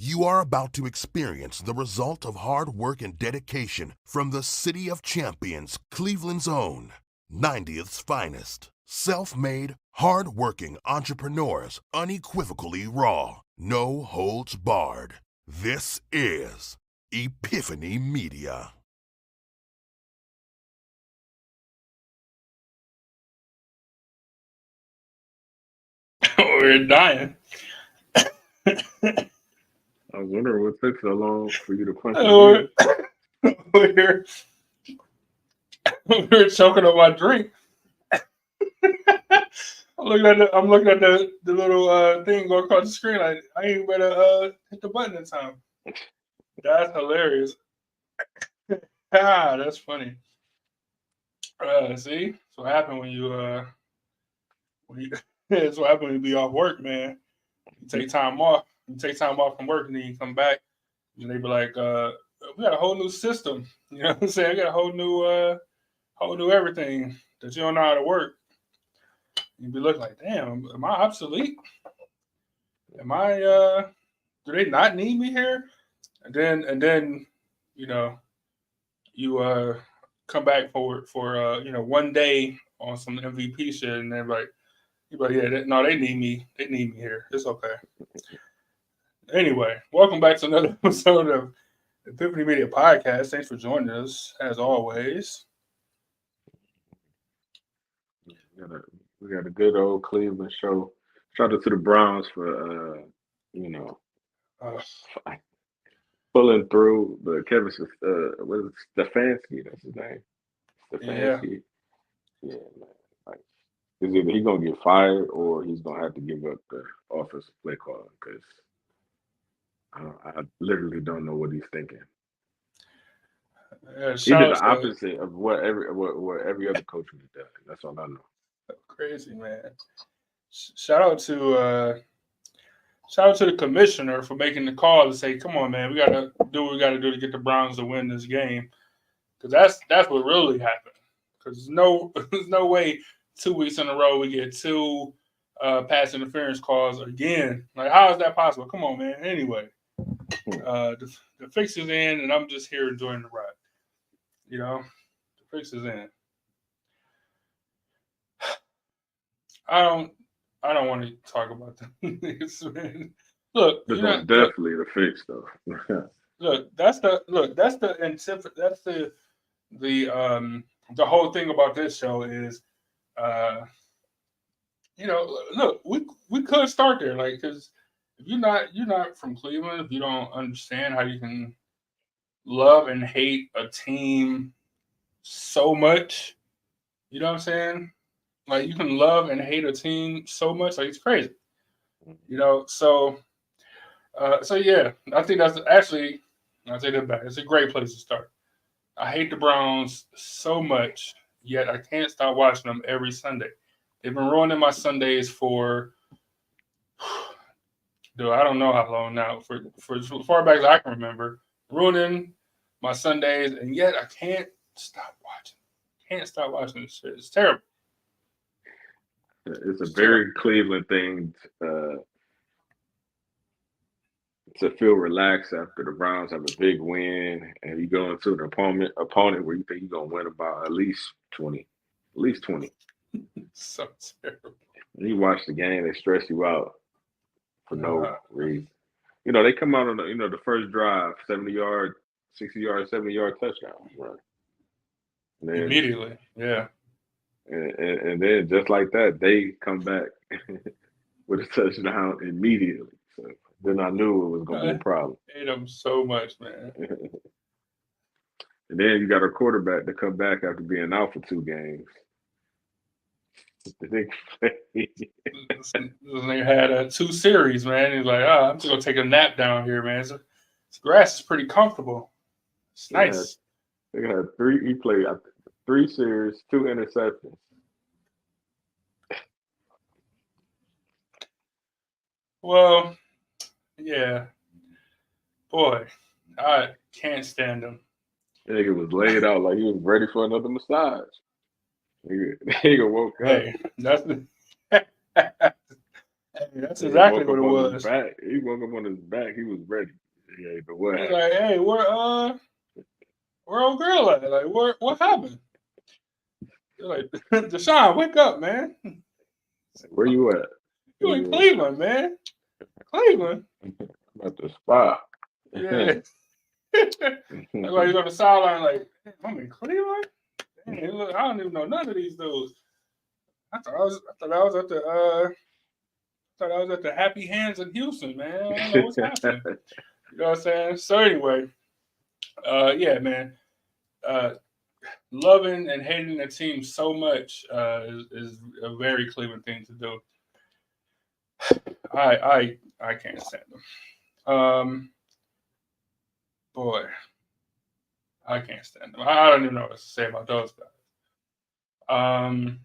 You are about to experience the result of hard work and dedication from the City of Champions, Cleveland's own, 90th's finest. Self-made, hard-working entrepreneurs, unequivocally raw, no holds barred. This is Epiphany Media. We're dying. I was wondering what took so long for you to punch me. We're choking on my drink. I'm looking at the little thing going across the screen. I ain't better hit the button in time. That's hilarious. That's funny. See, that's what happened when you that's what happened when you be off work, man. You take time off. You take time off from work, and then you come back, and they be like, "We got a whole new system." You know what I'm saying? I got a whole new everything that you don't know how to work. You'd be looking like, "Damn, am I obsolete? Am I? Do they not need me here?" And then, you know, you come back for 1 day on some MVP shit, and they're like, "Yeah, no, they need me. They need me here. It's okay." Anyway, welcome back to another episode of Epiphany Media Podcast. Thanks for joining us, as always. We got a good old Cleveland show. Shout out to the Browns for pulling through. But Kevin, what is it, Stefanski? That's his name. Stefanski. Yeah, man. Like, is either he gonna get fired or he's gonna have to give up the offensive play call because I literally don't know what he's thinking. He did the opposite of what every other coach would have done. That's all I know. Crazy, man. Shout out to the commissioner for making the call to say, "Come on, man, we gotta do what we gotta do to get the Browns to win this game," because that's what really happened. Because there's no way 2 weeks in a row we get two pass interference calls again. Like, how is that possible? Come on, man. Anyway, the fix is in, and I'm just here enjoying the ride. You know, the fix is in. I don't want to talk about this, man. Look, definitely the fix though. That's the whole thing about this show is, look, we could start there, like, because if you're not from Cleveland, if you don't understand how you can love and hate a team so much, you know what I'm saying? Like, you can love and hate a team so much, like, it's crazy. You know, so yeah, I think that's actually, I'll take that back. It's a great place to start. I hate the Browns so much, yet I can't stop watching them every Sunday. They've been ruining my Sundays for, dude, I don't know how long now, for as far back as I can remember, ruining my Sundays, and yet I can't stop watching. Can't stop watching this shit. It's terrible. It's a very Cleveland thing to feel relaxed after the Browns have a big win, and you go into an opponent where you think you're gonna win about at least 20. So terrible. When you watch the game, they stress you out for no reason. You know, they come out on the first drive, 70-yard, 60-yard, 70-yard touchdown run. Immediately, yeah. And then just like that, they come back with a touchdown immediately. So then I knew it was going to be a problem. I hate them so much, man. And then you got a quarterback to come back after being out for 2 games. This nigga had 2 series, man. He's like, I'm just going to take a nap down here, man. This grass is pretty comfortable. It's nice. They had 3, he played 3 series, 2 interceptions. Well, yeah. Boy, I can't stand him. Nigga was laid out like he was ready for another massage. Nigga woke up. Hey, Hey, that's He exactly woke what up it on his was. back. He woke up on his back. He was ready. He ain't know what He's happened. like, hey, where old girl at? Like, what happened? They're like, Deshaun, wake up, man. Where you at? You in Cleveland, man. Cleveland. I'm at the spa. Yeah. That's why he's on the sideline, like, I'm in Cleveland? Dang, look, I don't even know none of these dudes. I thought I was at the Happy Hands in Houston, man. I don't know what's happening. You know what I'm saying? So anyway, yeah, man. Loving and hating the team so much is a very Cleveland thing to do. I can't stand them. Boy, I can't stand them. I don't even know what to say about those guys.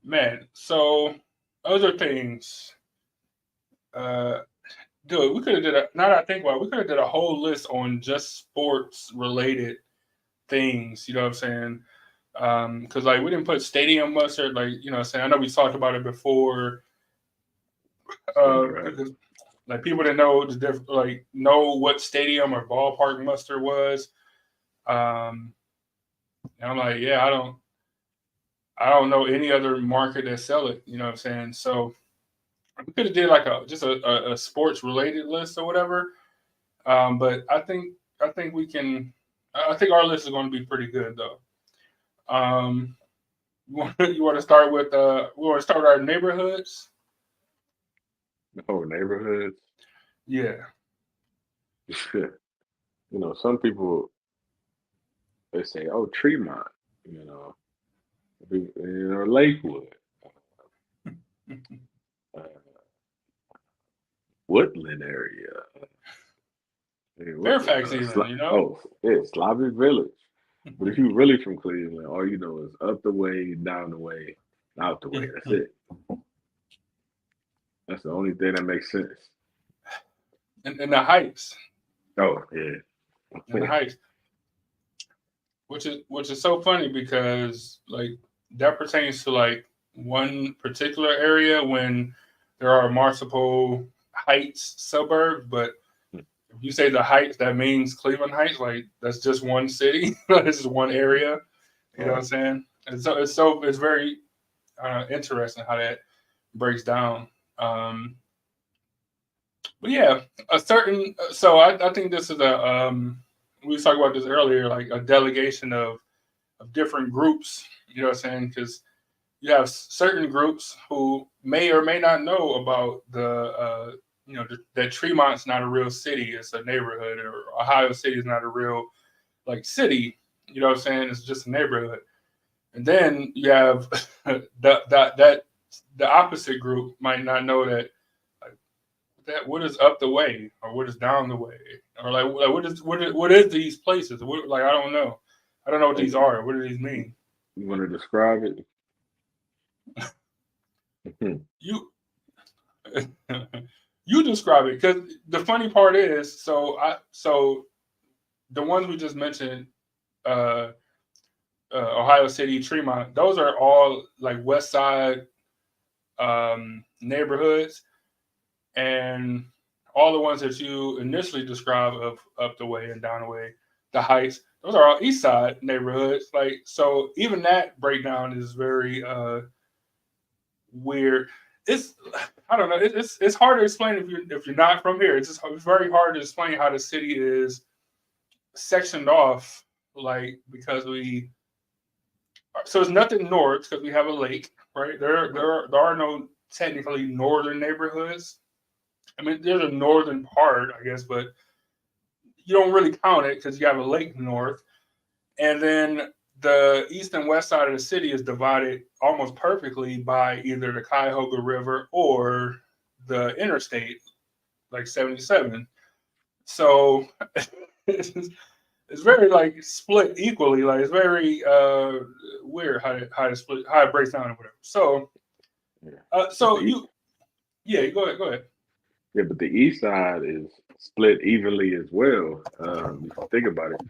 Man, so other things. Dude, we could have did a. Now that I think about it, we could have did a whole list on just sports related things. You know what I'm saying? Because like we didn't put stadium mustard. Like you know, what I'm saying I know we talked about it before. Because like people didn't know know what stadium or ballpark mustard was. And I'm like, yeah, I don't know any other market that sell it. You know what I'm saying? So we could have did like a sports related list or whatever. But I think we can. I think our list is going to be pretty good though. You want to start with we want to start with our neighborhoods. Oh, neighborhoods. Yeah. You know, some people they say, "Oh, Tremont," you know, Lakewood, uh, Woodland area. Fairfax, even you know. Oh, yeah, Slavic Village. But if you really from Cleveland, all you know is up the way, down the way, out the way. That's it. That's the only thing that makes sense. And the Heights. Oh yeah. In the Heights, which is so funny because like that pertains to like one particular area when there are multiple Heights suburbs, but if you say the Heights, that means Cleveland Heights. Like that's just one city. This is one area. You know what I'm saying? And so it's very interesting how that breaks down. But yeah, a certain. So I think this is we was talking about this earlier, like a delegation of different groups. You know what I'm saying? Because you have certain groups who may or may not know about that Tremont's not a real city; it's a neighborhood, or Ohio City is not a real like city. You know what I'm saying? It's just a neighborhood. And then you have the opposite group might not know that what is up the way or what is down the way or like what is these places? Like I don't know. I don't know what these are. What do these mean? You want to describe it? You you describe it because the funny part is so the ones we just mentioned, Ohio City, Tremont, those are all like West Side neighborhoods, and all the ones that you initially described of up the way and down the way, the Heights, those are all East Side neighborhoods. Like so, even that breakdown is very weird. It's I don't know. It's hard to explain if you're not from here. It's very hard to explain how the city is sectioned off, like because so it's nothing north because we have a lake, right? There are no technically northern neighborhoods. I mean, there's a northern part, I guess, but you don't really count it because you have a lake north. And then the east and west side of the city is divided almost perfectly by either the Cuyahoga River or the interstate, like 77. So it's very like split equally. Like it's very weird how to split, how it breaks down or whatever. So you go ahead. Yeah, but the east side is split evenly as well. If you think about it,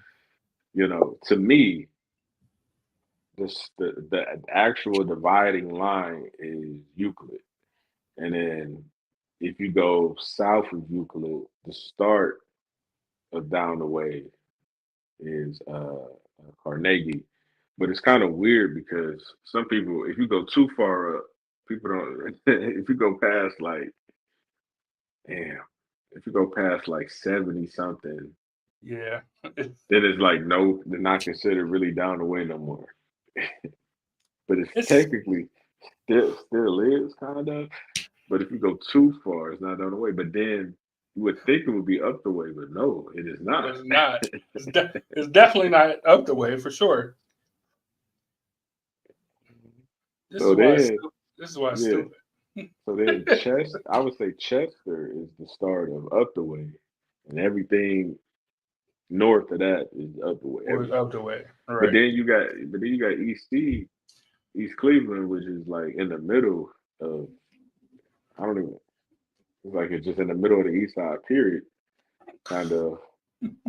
you know, to me, the actual dividing line is Euclid. And then if you go south of Euclid, the start of down the way is Carnegie. But it's kind of weird because some people, if you go too far up, people don't. If you go past like, damn, if you go past like 70 something, Yeah. then it's like no, they're not considered really down the way no more. But it's It's technically still is kind of. But if you go too far, it's not down the way. But then you would think it would be up the way, but no, it is not. it's not. It's definitely not up the way for sure. This So is why it's then, stupid. This is why it's yeah. stupid. So then Chester, I would say Chester is the start of up the way, and everything north of that is up the way. Or Everything. up the way. All But right. then you got East Cleveland, which is like in the middle of I don't even. It's like it's just in the middle of the East Side. Period. Kind of.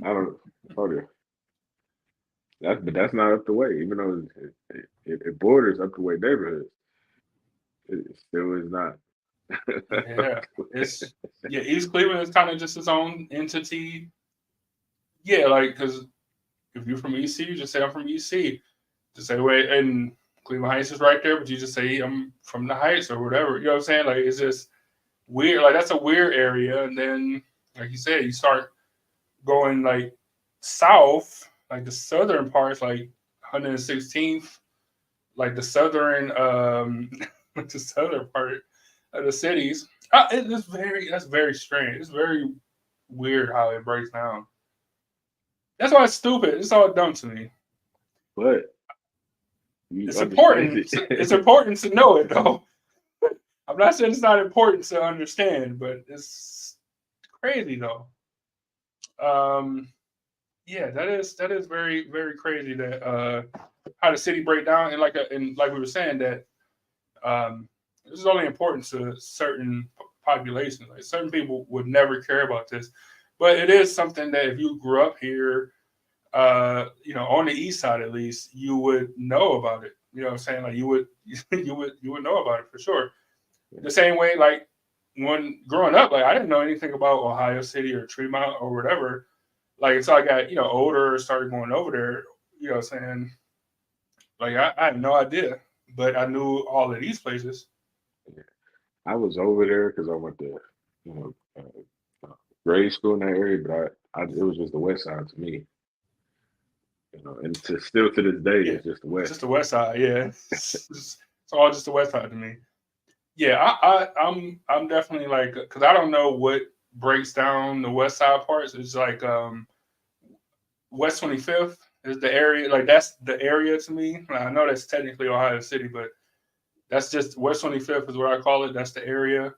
I don't. Hold on. That's not up the way. Even though it borders up the way neighborhoods, it still is not. Yeah. East Cleveland is kind of just its own entity. Yeah, like because if you're from EC, you just say I'm from EC. Just say wait, and Cleveland Heights is right there, but you just say I'm from the Heights or whatever. You know what I'm saying? Like it's just weird. Like that's a weird area. And then, like you said, you start going like south, like the southern parts, like 116th, like the southern, the southern part of the cities. That's very strange. It's very weird how it breaks down. That's why it's stupid. It's all dumb to me. But you It's understand important. It's it. important to know it though. I'm not saying it's not important to understand, but it's crazy though. Um, yeah, that is very very crazy that how the city break down and like we were saying that this is only important to certain populations. Like certain people would never care about this, but it is something that if you grew up here, on the east side at least, you would know about it. You know what I'm saying? Like you would you would know about it for sure. The same way, like when growing up, like I didn't know anything about Ohio City or Tremont or whatever. Like until I got older, started going over there. You know what I'm saying? Like I had no idea, but I knew all of these places. I was over there because I went to you know grade school in that area, but it was just the West Side to me. And still to this day, Yeah, it's just the it's West. just the West Side. Yeah, it's all just the West Side to me. Yeah, I'm definitely like because I don't know what breaks down the West Side parts. It's like West 25th is the area. Like that's the area to me. I know that's technically Ohio City, but that's just West 25th is what I call it. That's the area.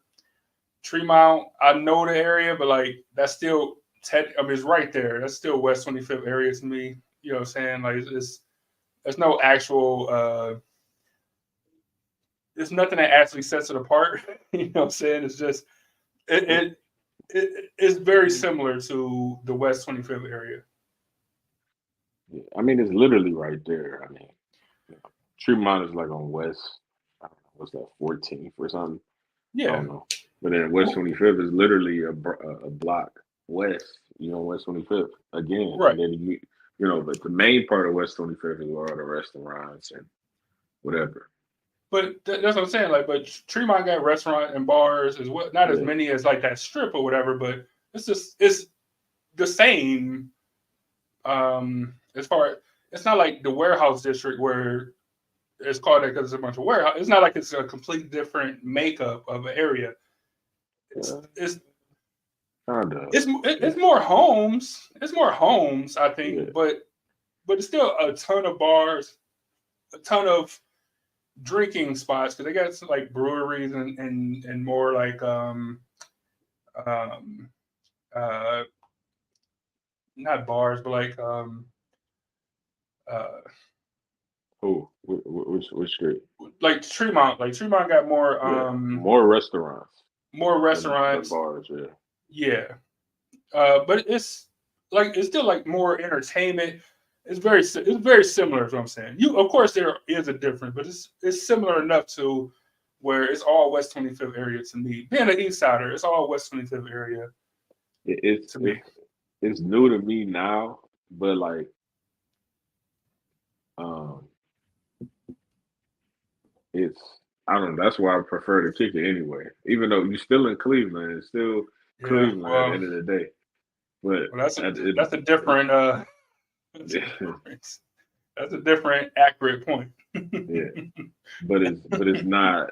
Tremont, I know the area, but like that's still it's right there. That's still West 25th area to me. You know what I'm saying? Like there's no actual there's nothing that actually sets it apart. You know what I'm saying? It's just it's very similar to the West 25th area. I mean, it's literally right there. I mean, Tremont is like on West. I don't know, what's that, 14th or something? I Yeah. don't know. But then West 25th is literally a block west. West 25th again. Right. And then but the main part of West 25th is where all the restaurants and whatever. But that's what I'm saying. Like, but Tremont got restaurant and bars as well. Not as many as like that strip or whatever, but it's the same. As far it's not like the warehouse district where it's called that because it's a bunch of warehouse. It's not like it's a complete different makeup of an area. It's more homes. It's more homes, I think, but it's still a ton of bars, a ton of drinking spots because they got some like breweries and more like not bars but like which street? Like Tremont got more more restaurants. More restaurants than bars, yeah. But it's still like more entertainment. It's very similar is what I'm saying. Of course there is a difference, but it's similar enough to where it's all West 25th area to me. Being an East Sider, it's all West 25th area It's to me. it's new to me now, but like um, it's I don't know. That's why I prefer to kick it anyway. Even though you're still in Cleveland, it's still Yeah, Cleveland at the well, end of the day. But that's a it, that's a different that's a different accurate point. yeah, but it's not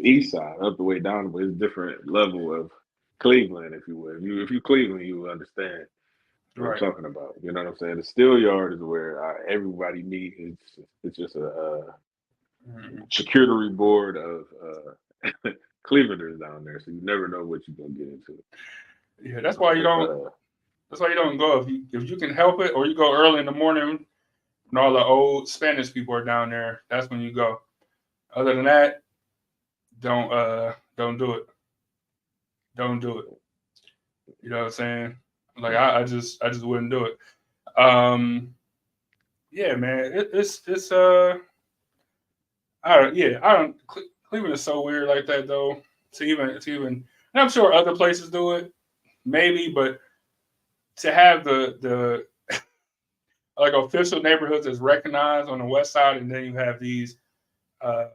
east side up the way down, but it's different level of Cleveland, if you will. If you Cleveland, you will understand what I'm Right. talking about. You know what I'm saying? The steel yard is where everybody meets. It's just a Mhm. security board of Clevelanders down there, so you never know what you're gonna get into. Yeah, that's why you But don't. That's why you don't go if you can help it, or you go early in the morning when all the old Spanish people are down there. That's when you go. Other than that, don't do it. Don't do it. You know what I'm saying? Like I just wouldn't do it. Yeah, man. It's I don't yeah I don't Cleveland is so weird like that though. To even and I'm sure other places do it maybe, but to have the like official neighborhoods that's recognized on the west side, and then you have these uh,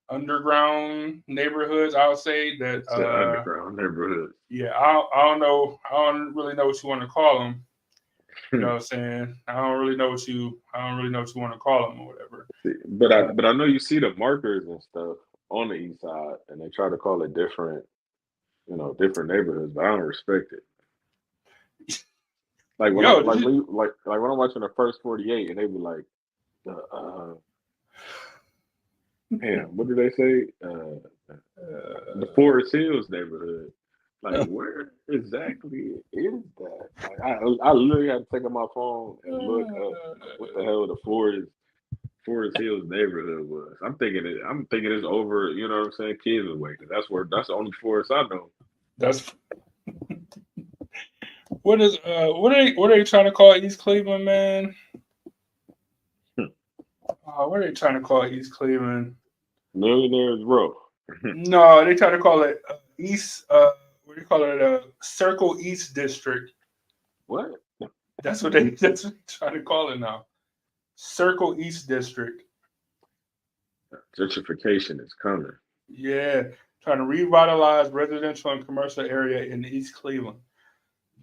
underground neighborhoods. I would say that it's the underground neighborhood. yeah, I don't know. I don't really know what you want to call them. You know what I'm saying? I don't really know what you want to call them or whatever. But I know you see the markers and stuff on the east side, and they try to call it different, different neighborhoods. But I don't respect it. Like when I'm Yo, like when you, like when I'm watching the first 48, and they be like, damn, what do they say? The Forest Hills neighborhood. Like, where exactly is that? Like, I literally had to take out my phone and look up what the hell the Forest Hills neighborhood was. I'm thinking it's over. You know what I'm saying? Kingsway, because that's the only forest I know. that's what are they trying to call East Cleveland, man? What are they trying to call East Cleveland? Millionaires Row. No, they try to call it East. What do you call it? Circle East District. What? That's what they trying to call it now. Circle East District. Gentrification is coming. Yeah, trying to revitalize residential and commercial area in East Cleveland.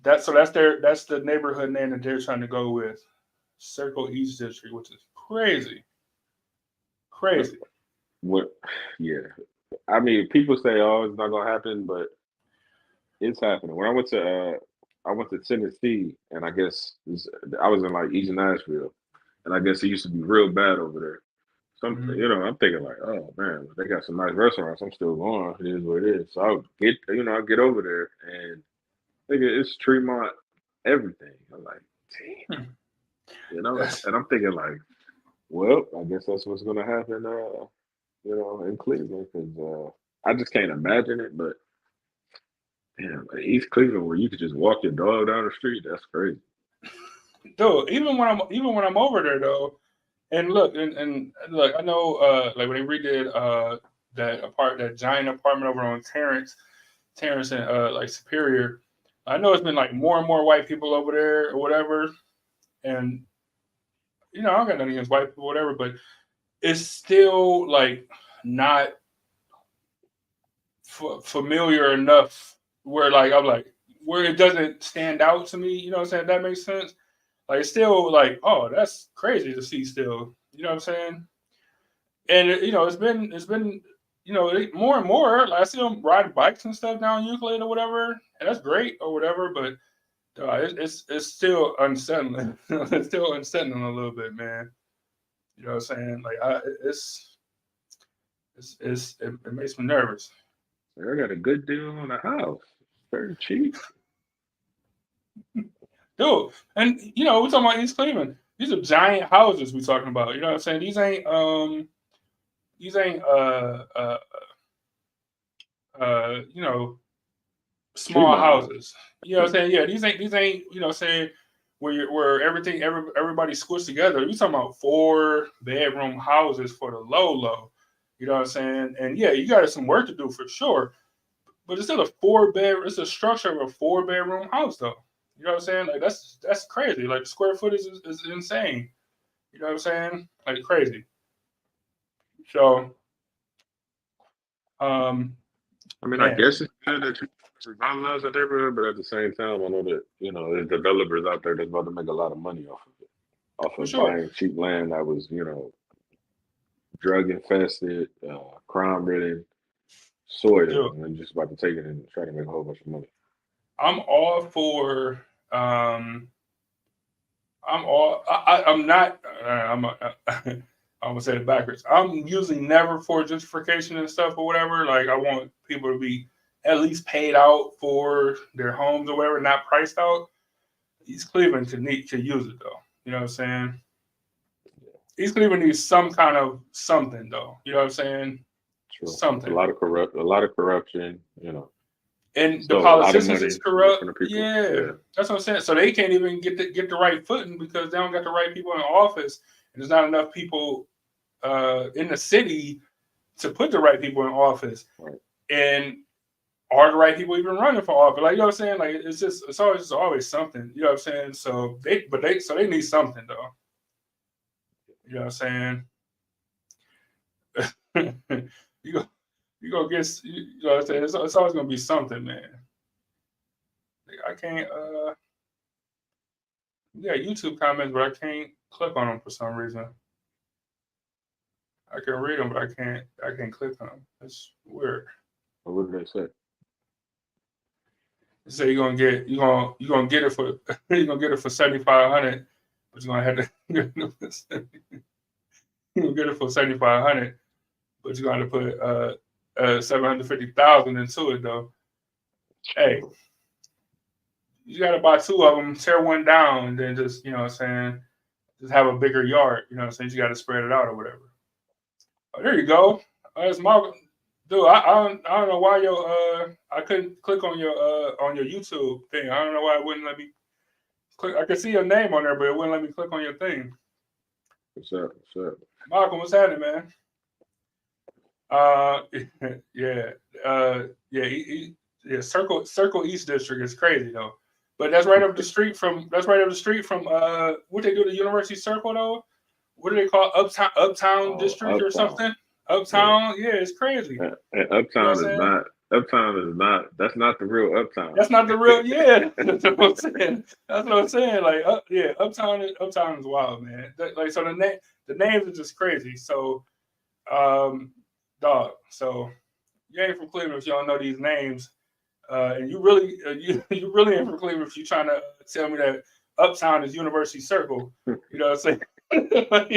That's the neighborhood name that they're trying to go with. Circle East District, which is crazy. Crazy. What? Yeah. I mean, people say, "Oh, it's not gonna happen," but it's happening. When I went to Tennessee, and I was in like East Nashville, and I guess it used to be real bad over there. Mhm. I'm thinking like, oh man, they got some nice restaurants. I'm still going. It is what it is. So I get over there, and it's Tremont everything. I'm like, damn, That's and I'm thinking like, well, I guess that's what's gonna happen, in Cleveland, because I just can't imagine it. But damn, like East Cleveland, where you could just walk your dog down the street, that's crazy. dude. Even when I'm over there though, and look, I know like when they redid that giant apartment over on Terrence and like Superior. I know it's been like more and more white people over there or whatever, and I don't got nothing against white people, whatever, but it's still like not familiar enough where like I'm like where it doesn't stand out to me. You know what I'm saying? That makes sense. Like it's still like, oh, that's crazy to see still. You know what I'm saying? And it's been more and more. Like I see them riding bikes and stuff down Euclid or whatever, and that's great or whatever. But it's still unsettling. It's still unsettling a little bit, man. You know what I'm saying? Like it makes me nervous. I got a good deal on a house, very cheap. Dude, and we're talking about East Cleveland. These are giant houses we're talking about. You know what I'm saying? These ain't small Tremont house. houses. You know what I'm saying? Yeah, these ain't saying where everybody's squished together. You talking about 4-bedroom houses for the low. You know what I'm saying? And yeah, you got some work to do for sure. But it's still it's a structure of a 4-bedroom house though. You know what I'm saying? Like that's crazy. Like the square footage is insane. You know what I'm saying? Like crazy. So I mean, I guess it's good that you revitalize that neighborhood, but at the same time, I know that there's developers out there that's about to make a lot of money off of it, off of buying cheap land that was drug infested, crime ridden, soil, and just about to take it and try to make a whole bunch of money. I'm all for. I'm not. I'm gonna say it backwards. I'm usually never for gentrification and stuff or whatever. Like I want people to be at least paid out for their homes or whatever, not priced out. East Cleveland could use it though. You know what I'm saying? East Cleveland needs some kind of something though. You know what I'm saying? True. Something. A lot of corruption. And the politicians is corrupt. Yeah, that's what I'm saying. So they can't even get the right footing because they don't got the right people in office, and there's not enough people in the city to put the right people in office. Right. And are the right people even running for office? Like you know what I'm saying? Like it's always something. You know what I'm saying? So they need something though. You know what I'm saying? You gonna get, you know what I'm saying? It's always gonna be something, man. I can't. Yeah, YouTube comments, but I can't click on them for some reason. I can read them, but I can't click on them. That's weird. What did they say? They say you're gonna get it for you're gonna get it for $7,500, but you're gonna have to you're gonna get it for $7,500, but you're gonna have to put $750,000 into it though. Hey, you got to buy 2 of them, tear one down, and then just you know what I'm saying, just have a bigger yard. You know what I'm saying? You got to spread it out or whatever. Oh, there you go. It's Mark. Dude, I don't know why I couldn't click on your YouTube thing. I don't know why it wouldn't let me click. I could see your name on there, but it wouldn't let me click on your thing. What's up? Malcolm, what's happening, man? Circle East District is crazy though, but that's right up the street from what they do to University Circle though. What do they call Uptown District or something? Uptown, yeah, it's crazy. And Uptown is not. That's not the real Uptown. That's not the real. Yeah, that's what I'm saying. That's what I'm saying. Like, Uptown is wild, man. Like, so the names are just crazy. So, dog. So you ain't from Cleveland if you don't know these names, and you really ain't from Cleveland if you're trying to tell me that Uptown is University Circle. You know what I'm saying? like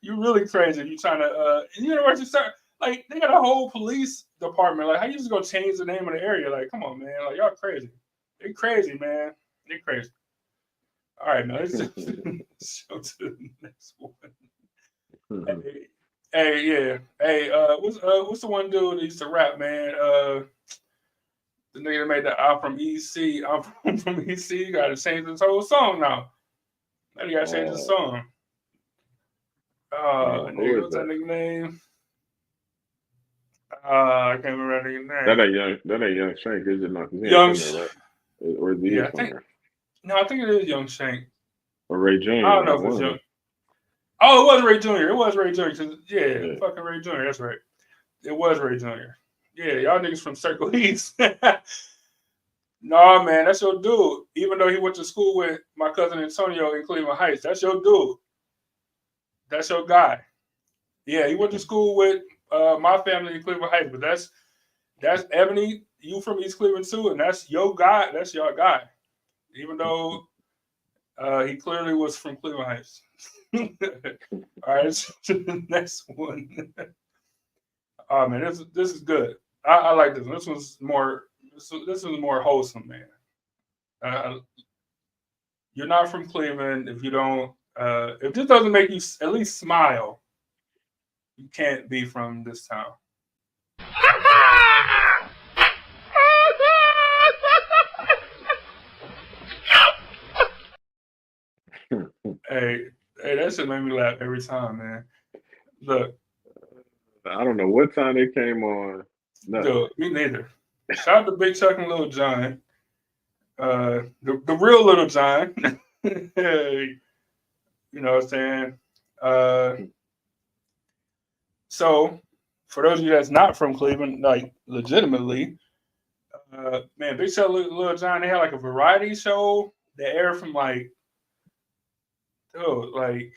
you really crazy if you're trying to University Circle. Like they got a whole police department. Like how you just gonna change the name of the area? Like come on, man. Like y'all crazy. They crazy, man. They crazy. All right, now let's just go to the next one. Hey, yeah. Hey, what's the one dude that used to rap, man? The nigga that made the album from EC. I'm from EC. You gotta change this whole song now. Now you gotta change the song. Nigga, what's that nigga name? I can't remember that nigga name. That ain't Young Shank, is it not? Young Shank, right? Or is he I think it is Young Shank. Or Ray Jr. I don't know if it's Young. Oh, it was Ray Jr. It was Ray Jr. Yeah, fucking Ray Jr. That's right. It was Ray Jr. Yeah, y'all niggas from Circle East. Nah, man, that's your dude. Even though he went to school with my cousin Antonio in Cleveland Heights, that's your dude. That's your guy. Yeah, he went to school with my family in Cleveland Heights, but that's Ebony. You from East Cleveland too, and that's your guy. That's your guy. Even though he clearly was from Cleveland Heights. All right, to the next one. Oh man, this is good. I like this one. This one's more. This is more wholesome, man. You're not from Cleveland if you don't. If this doesn't make you at least smile, you can't be from this town. Hey, that shit made me laugh every time, man. Look, I don't know what time they came on. Nothing. dude, me neither. Shout out to Big Chuck and Little John. The real Little John. Hey, you know what I'm saying? Uh, so, for those of you that's not from Cleveland, like legitimately, man, Big Chuck and Little John, they had like a variety show that aired from like, dude, like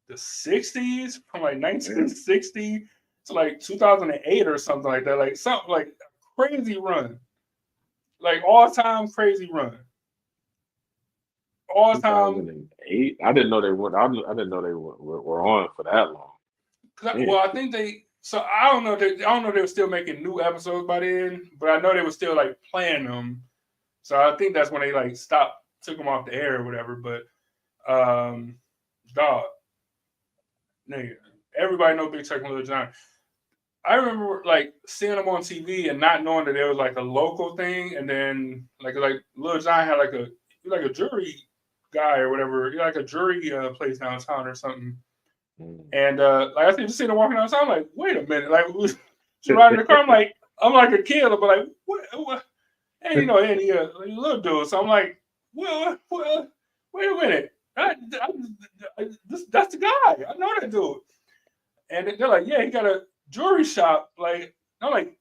the 60s, from like 1960 to like 2008 or something like that. Like something like a crazy run. Like all time crazy run. All time. 2008. I didn't know they were. I didn't know they were on for that long. Well, I think they. So I don't know. I don't know if they were still making new episodes by then, but I know they were still like playing them. So I think that's when they like stopped, took them off the air or whatever. But dog, nigga, everybody know Big Chuck and Little John. I remember like seeing them on TV and not knowing that there was like a local thing, and then like Lil John had like a jury guy or whatever, like a jury place downtown or something. And like I see just sitting there walking outside, I'm like, wait a minute, like she riding the car, I'm like a kid, but like what? And you know, and he like, a little dude, so I'm like, well, wait a minute, that's the guy, I know that dude. And they're like, yeah, he got a jewelry shop. Like, I'm like,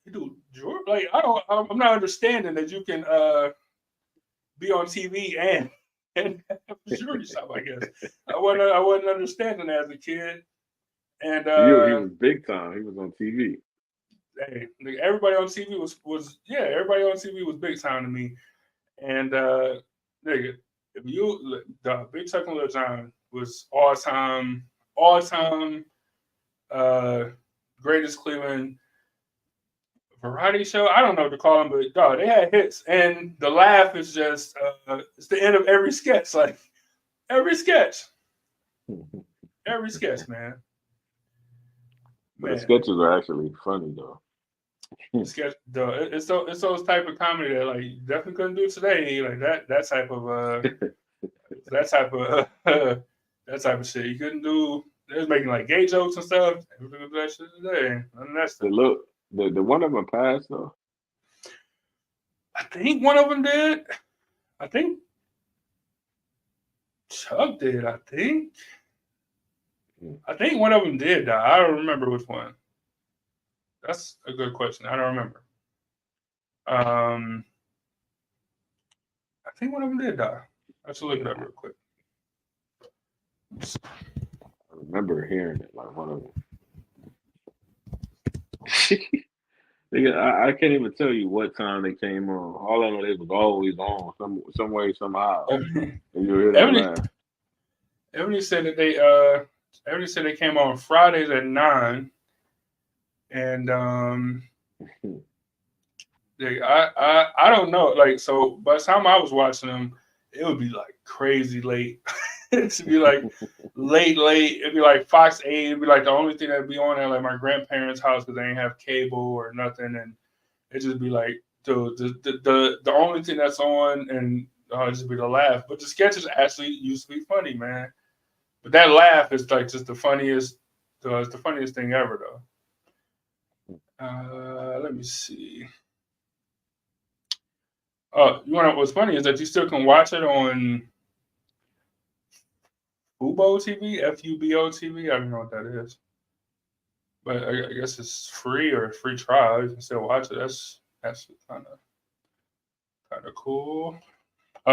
you do jewelry? Like, I'm not understanding that you can be on TV and have a jewelry shop. I guess I wasn't understanding that as a kid. And he was big time. He was on TV. Hey, everybody on TV was everybody on TV was big time to me. And nigga, if you the Big Chuck and Lil John was all time greatest Cleveland variety show. I don't know what to call them, but dog, they had hits, and the laugh is just it's the end of every sketch. Like every sketch, man. But the sketches are actually funny though. Sketch, though, it's those type of comedy that like you definitely couldn't do today. Like that type of that type of shit you couldn't do. They was making like gay jokes and stuff. We couldn't do that shit today. None of that stuff. The one of them passed though. I think one of them did. I think Chuck did. I think one of them did die. I don't remember which one. That's a good question. I don't remember. I think one of them did die. I should look it up real quick. I remember hearing it, like one of them. I can't even tell you what time they came on. All I know, they was always on some way, somehow. And you hear that laugh. Ebony said that they came on Fridays at 9. And I don't know. Like, so by the time I was watching them, it would be like crazy late. It'd be like late. It'd be like Fox 8. It'd be like the only thing that'd be on at like my grandparents' house because they didn't have cable or nothing, and it'd just be like the only thing that's on, and just be the laugh. But the sketches actually used to be funny, man. But that laugh is like just the funniest. It's the funniest thing ever, though. Let me see. What's funny is that you still can watch it on Fubo TV, FUBO TV. I don't know what that is, but I guess it's free or a free trial. You can still watch it. That's kind of cool. Die.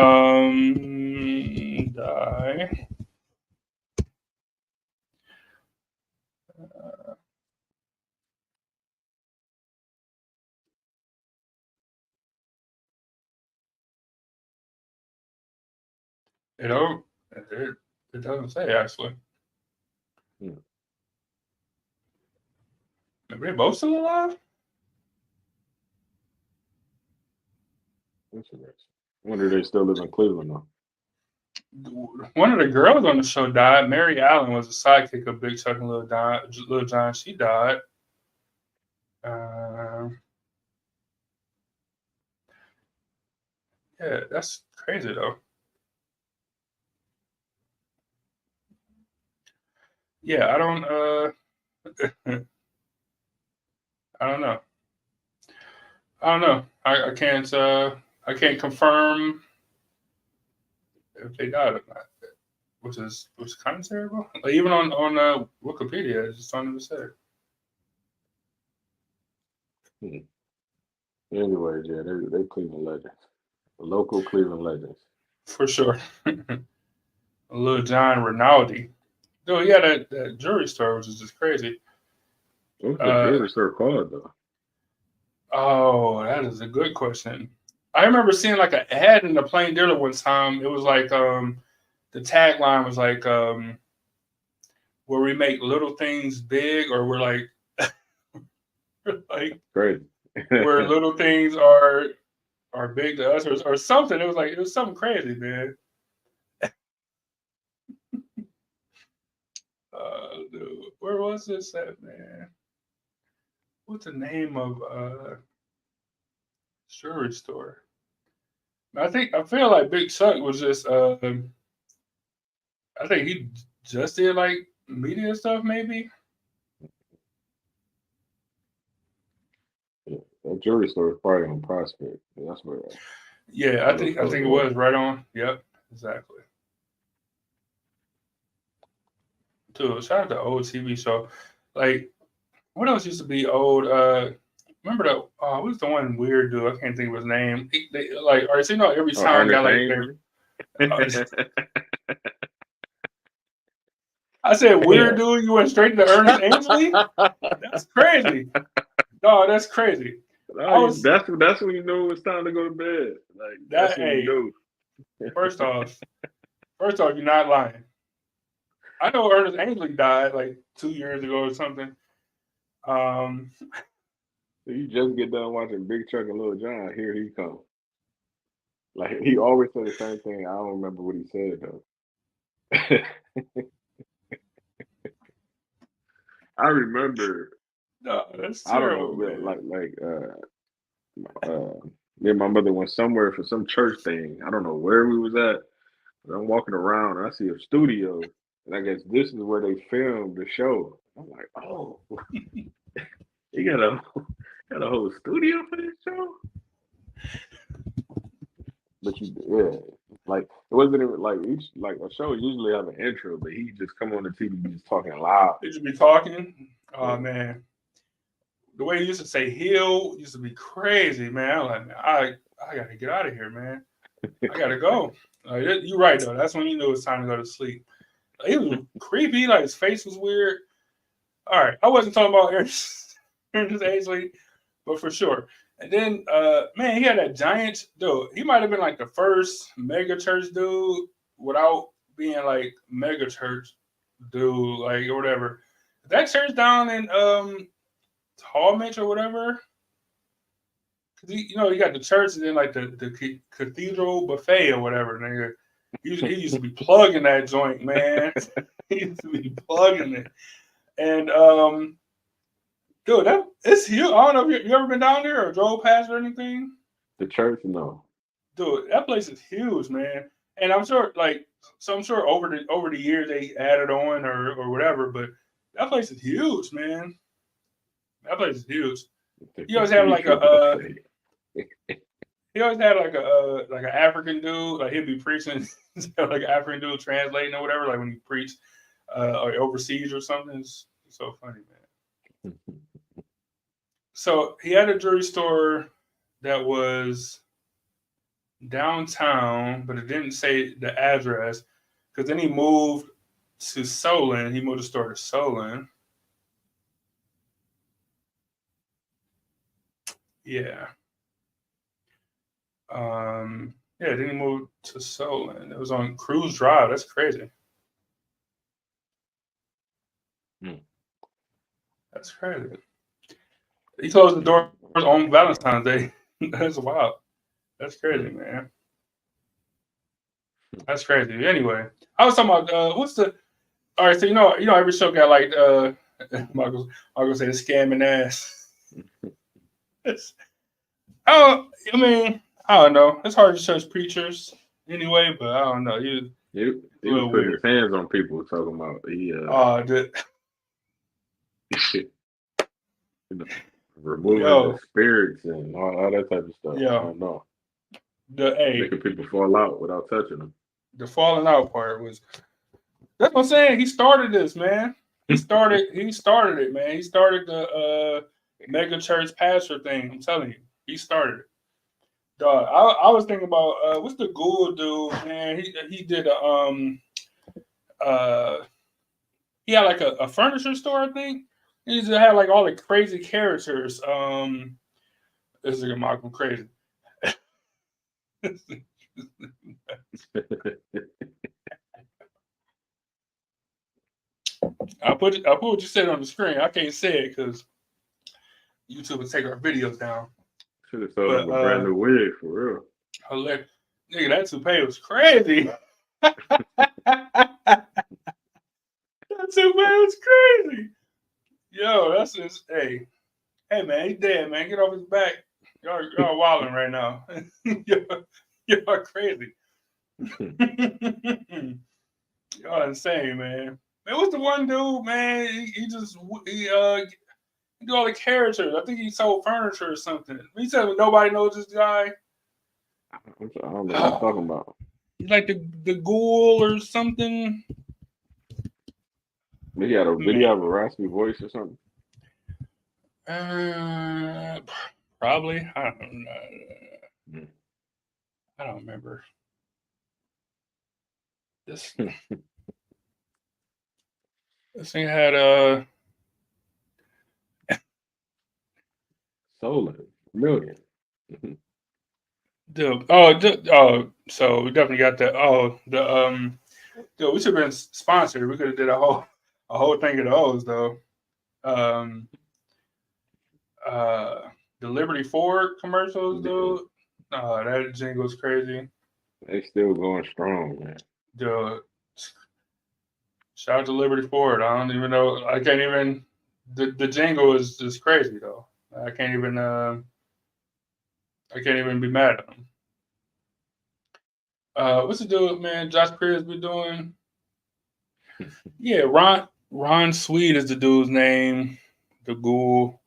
It don't. It doesn't say actually. Are they both still alive? I wonder if they still live in Cleveland though. One of the girls on the show died. Mary Allen was a sidekick of Big Chuck and Lil John. She died. Yeah, that's crazy though. Yeah, I don't. I don't know. I don't know. I can't. I can't confirm if they died or not, which is kind of terrible. Like, even on Wikipedia, it's just don't even say. Anyways, yeah, they Cleveland legends, local Cleveland legends. For sure. Little John Rinaldi. Dude, yeah, that jewelry store, which is just crazy. What's the jewelry store called though? Oh, that is a good question. I remember seeing like an ad in the Plain Dealer one time. It was like the tagline was like where we make little things big, or we're like like Crazy. where little things are big to us, or something. It was something crazy, man. Dude, where was this at, man? What's the name of jewelry store? I feel like Big Chuck was just I think he just did like media stuff, maybe. Yeah, that jewelry store is probably on Prospect. That's where. Yeah, I think it was right on. Yep, exactly. Dude, shout out to old TV show. Like, what else used to be old? Remember that? Who's the one weird dude? I can't think of his name. Like, or so every town got like. I said weird dude. You went straight to Ernest Angley. That's crazy. No, that's crazy. No, that's when you know it's time to go to bed. Like that's when you know. First off, you're not lying. I know Ernest Angley died like 2 years ago or something. You just get done watching Big Chuck and Little John. Here he comes. Like he always said the same thing. I don't remember what he said though. I remember. No, that's terrible. I don't know, me and my mother went somewhere for some church thing. I don't know where we was at. But I'm walking around and I see a studio, and I guess this is where they filmed the show. I'm like, oh, you got a whole studio for this show? But like it wasn't even like a show usually have an intro, but he just come on the TV just talking loud. He just be talking. Oh man, the way he used to say "heal" used to be crazy, man. I'm like, man, I gotta get out of here, man. I gotta go. You're right though. That's when you knew it's time to go to sleep. He was creepy. Like his face was weird. All right, I wasn't talking about Ernest Angley, but for sure. And then, man, he had that giant dude. He might have been like the first mega church dude without being like mega church dude, like or whatever. That church down in Tallmadge or whatever. Cause you got the church and then like the cathedral buffet or whatever. Nigga. He used to be plugging that joint, man. He used to be plugging it. And dude, it's huge. I don't know if you ever been down there or drove past or anything. The church, no. Dude, that place is huge, man. And I'm sure, over the years they added on or whatever, but that place is huge, man. That place is huge. He always had like he always had like an African dude, like he'd be preaching, like an African dude translating or whatever, like when he preached or overseas or something. It's so funny, man. So he had a jewelry store that was downtown, but it didn't say the address. Because then he moved to Solon. He moved the store to Solon. Yeah. Then he moved to Solon. It was on Cruise Drive. That's crazy. That's crazy. He closed the doors on Valentine's Day. That's wild. That's crazy, man. That's crazy. Anyway, I was talking about what's the all right, so every show got like Michael say the scamming ass. I don't know. It's hard to judge preachers anyway, but I don't know. He was putting his hands on people, talking about removing the spirits and all that type of stuff. Yeah. I don't know. Making people fall out without touching them. The falling out part was. That's what I'm saying. He started this, man. He started it, man. He started the mega church pastor thing. I'm telling you, he started it. Dog, I was thinking about what's the ghoul dude, man? He did he had like a furniture store, I think. He just had like all the crazy characters. This is gonna mock him crazy. I'll put what you said on the screen. I can't say it because YouTube will take our videos down. Should have sold him a brand new wig for real. Nigga, that toupee was crazy. That toupee was crazy. Yo, that's just hey man, he's dead, man. Get off his back. Y'all wilding right now. Y'all crazy. Y'all insane, man. Man, what's the one dude, man? He do all the characters. I think he sold furniture or something. He said nobody knows this guy. I don't know what you're talking about. He's like the ghoul or something. Did he have a raspy voice or something? Probably. I don't know. I don't remember. This thing had Solar million. So we definitely got that. We should have been sponsored. We could have did a whole thing of those though. The Liberty Ford commercials, dude. That jingle's crazy. They still going strong, man. Dude, shout out to Liberty Ford. I don't even know. I can't even. The jingle is just crazy though. I can't even be mad at them. What's the dude, man? Josh Pierce be doing? Yeah, Ron Sweet is the dude's name. The ghoul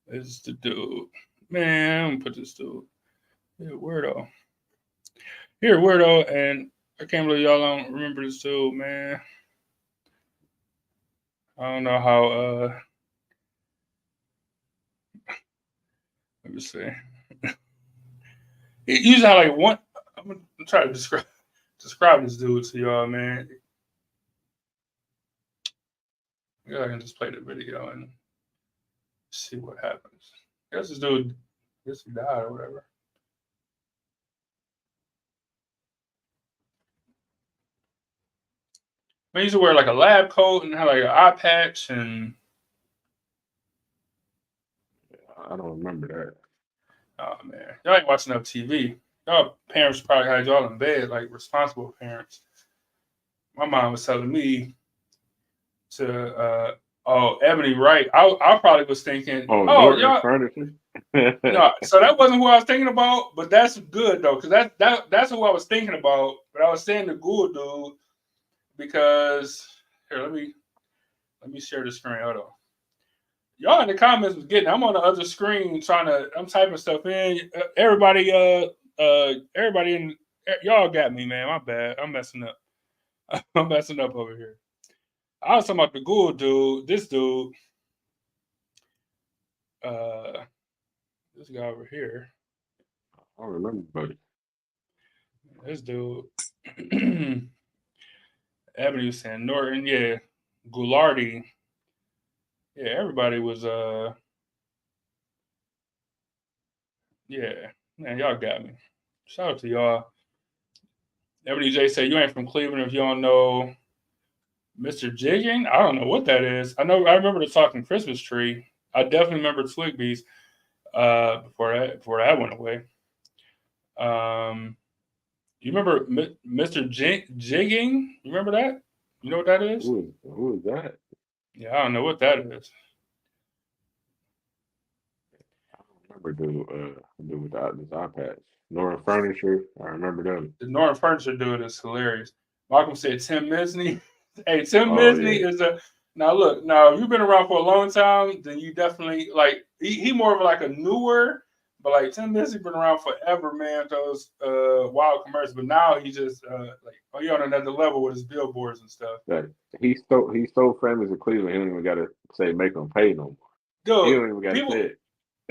is the dude. Man, I'm gonna put this dude. Yeah, weirdo. Here, weirdo, and I can't believe y'all don't remember this dude, man. I don't know how. Let me see. It usually have like one. I'm gonna try to describe this dude to y'all, man. Yeah, I can just play the video and see what happens. I guess this dude, I guess he died or whatever. I used to wear like a lab coat and have like an eye patch and. I don't remember that. Oh man, y'all ain't watching enough TV. Y'all parents probably had y'all in bed, like responsible parents. My mom was telling me to Ebony Wright. I probably was thinking, y'all furniture. No, so that wasn't who I was thinking about, but that's good though, because that's who I was thinking about. But I was saying the ghoul dude because here, let me share the screen. Hold on. Y'all in the comments was getting. I'm on the other screen I'm typing stuff in. Everybody in y'all got me, man. My bad. I'm messing up. I'm messing up over here. I was talking about the ghoul dude. This dude. This guy over here. I don't remember, buddy. This dude. Ebony was saying Norton, yeah. Goulardi. Yeah, everybody was yeah. Man, y'all got me. Shout out to y'all. Ebony J said you ain't from Cleveland if you don't know Mr. Jigging. I don't know what that is. I remember the talking Christmas tree. I definitely remember Twigby's before that went away. You remember Mr. Jigging? You remember that? You know what that is? Who is that? Yeah, I don't know what that is. I don't remember dude with this eye patch. Northern Furniture. I remember them. The Northern Furniture dude is hilarious. Malcolm said Tim Misney. Hey, Tim Misney is a now look, now if you've been around for a long time, then you definitely like he more of like a newer, but like Tim Misney been around forever, man, those wild commercials. But now he just he on another level with his billboards and stuff. That he's so famous in Cleveland, he don't even gotta say make them pay no more. Dude, he don't even gotta say it.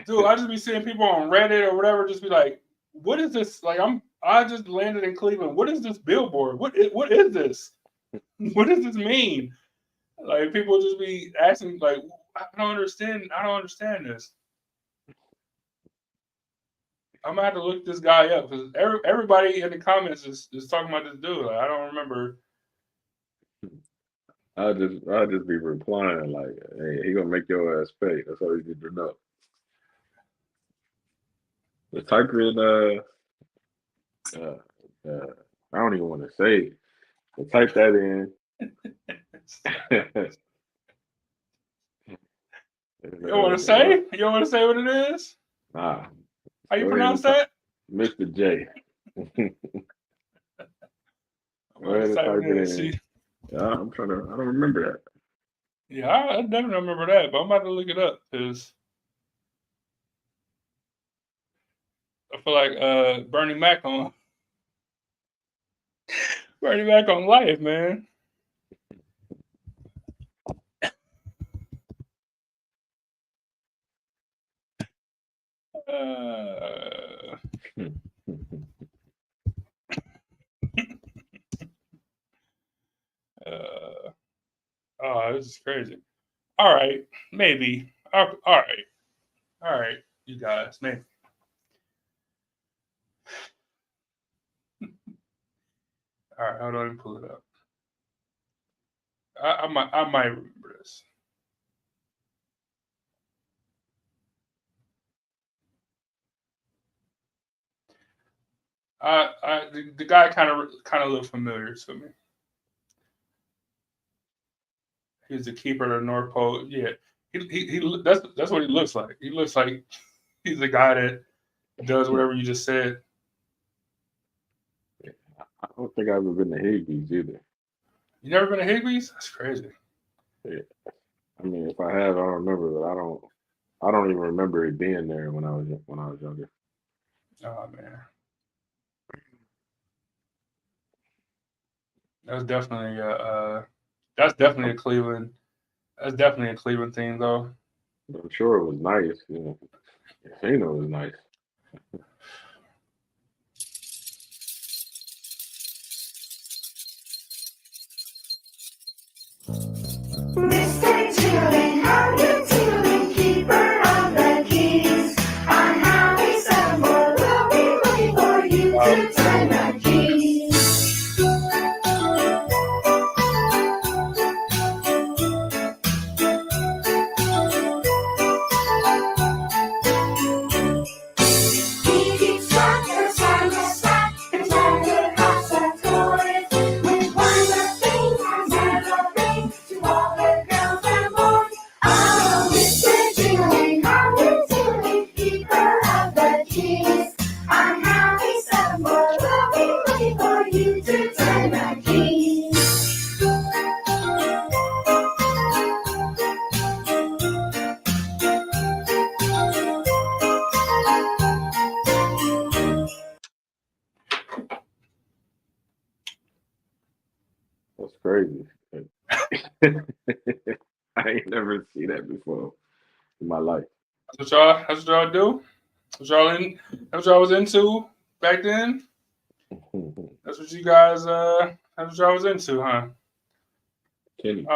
Dude, I just be seeing people on Reddit or whatever just be like, what is this? Like I just landed in Cleveland. What is this billboard? What is this? What does this mean? Like people just be asking, like, I don't understand this. I'm gonna have to look this guy up because everybody in the comments is talking about this dude. Like, I don't remember. I'll just be replying like, hey, he gonna make your ass pay. That's all you need to know. The type in I don't even want to say it. But type that in. You don't want to say? You don't want to say what it is? Nah. How you pronounce that? Mr. J. Go ahead and type it in. Yeah, I don't remember that. Yeah, I definitely remember that, but I'm about to look it up because I feel like Bernie Mac on life, man. Oh, this is crazy. All right, maybe. All right, you guys, maybe. All right, hold on, let me pull it up. I might remember this. The guy kind of looked familiar to me. He's the keeper of the North Pole. Yeah, he that's what he looks like. He looks like he's the guy that does whatever you just said. I don't think I've ever been to Higbee's either. You never been to Higbee's? That's crazy. Yeah. I mean, if I have, I don't remember, but I don't even remember it being there when I was younger. Oh man, that's definitely a Cleveland. That's definitely a Cleveland thing, though. I'm sure it was nice. You know, it was nice. Mr. Tingling, how you tingling, keeper of the keys. On how we stumble, we'll be looking for you to turn the keys. He keeps track of time to stack and tell the cost of toys. With one less thing has ever been to all the girls and boys. Oh, Mr. Tingling, how you tingling, keeper of the keys. On how we stumble, we'll be looking for you to turn the keys. That's crazy. I ain't never seen that before in my life. That's what y'all do. That's what y'all was into back then. That's what you guys. That's what y'all was into, huh? Kenny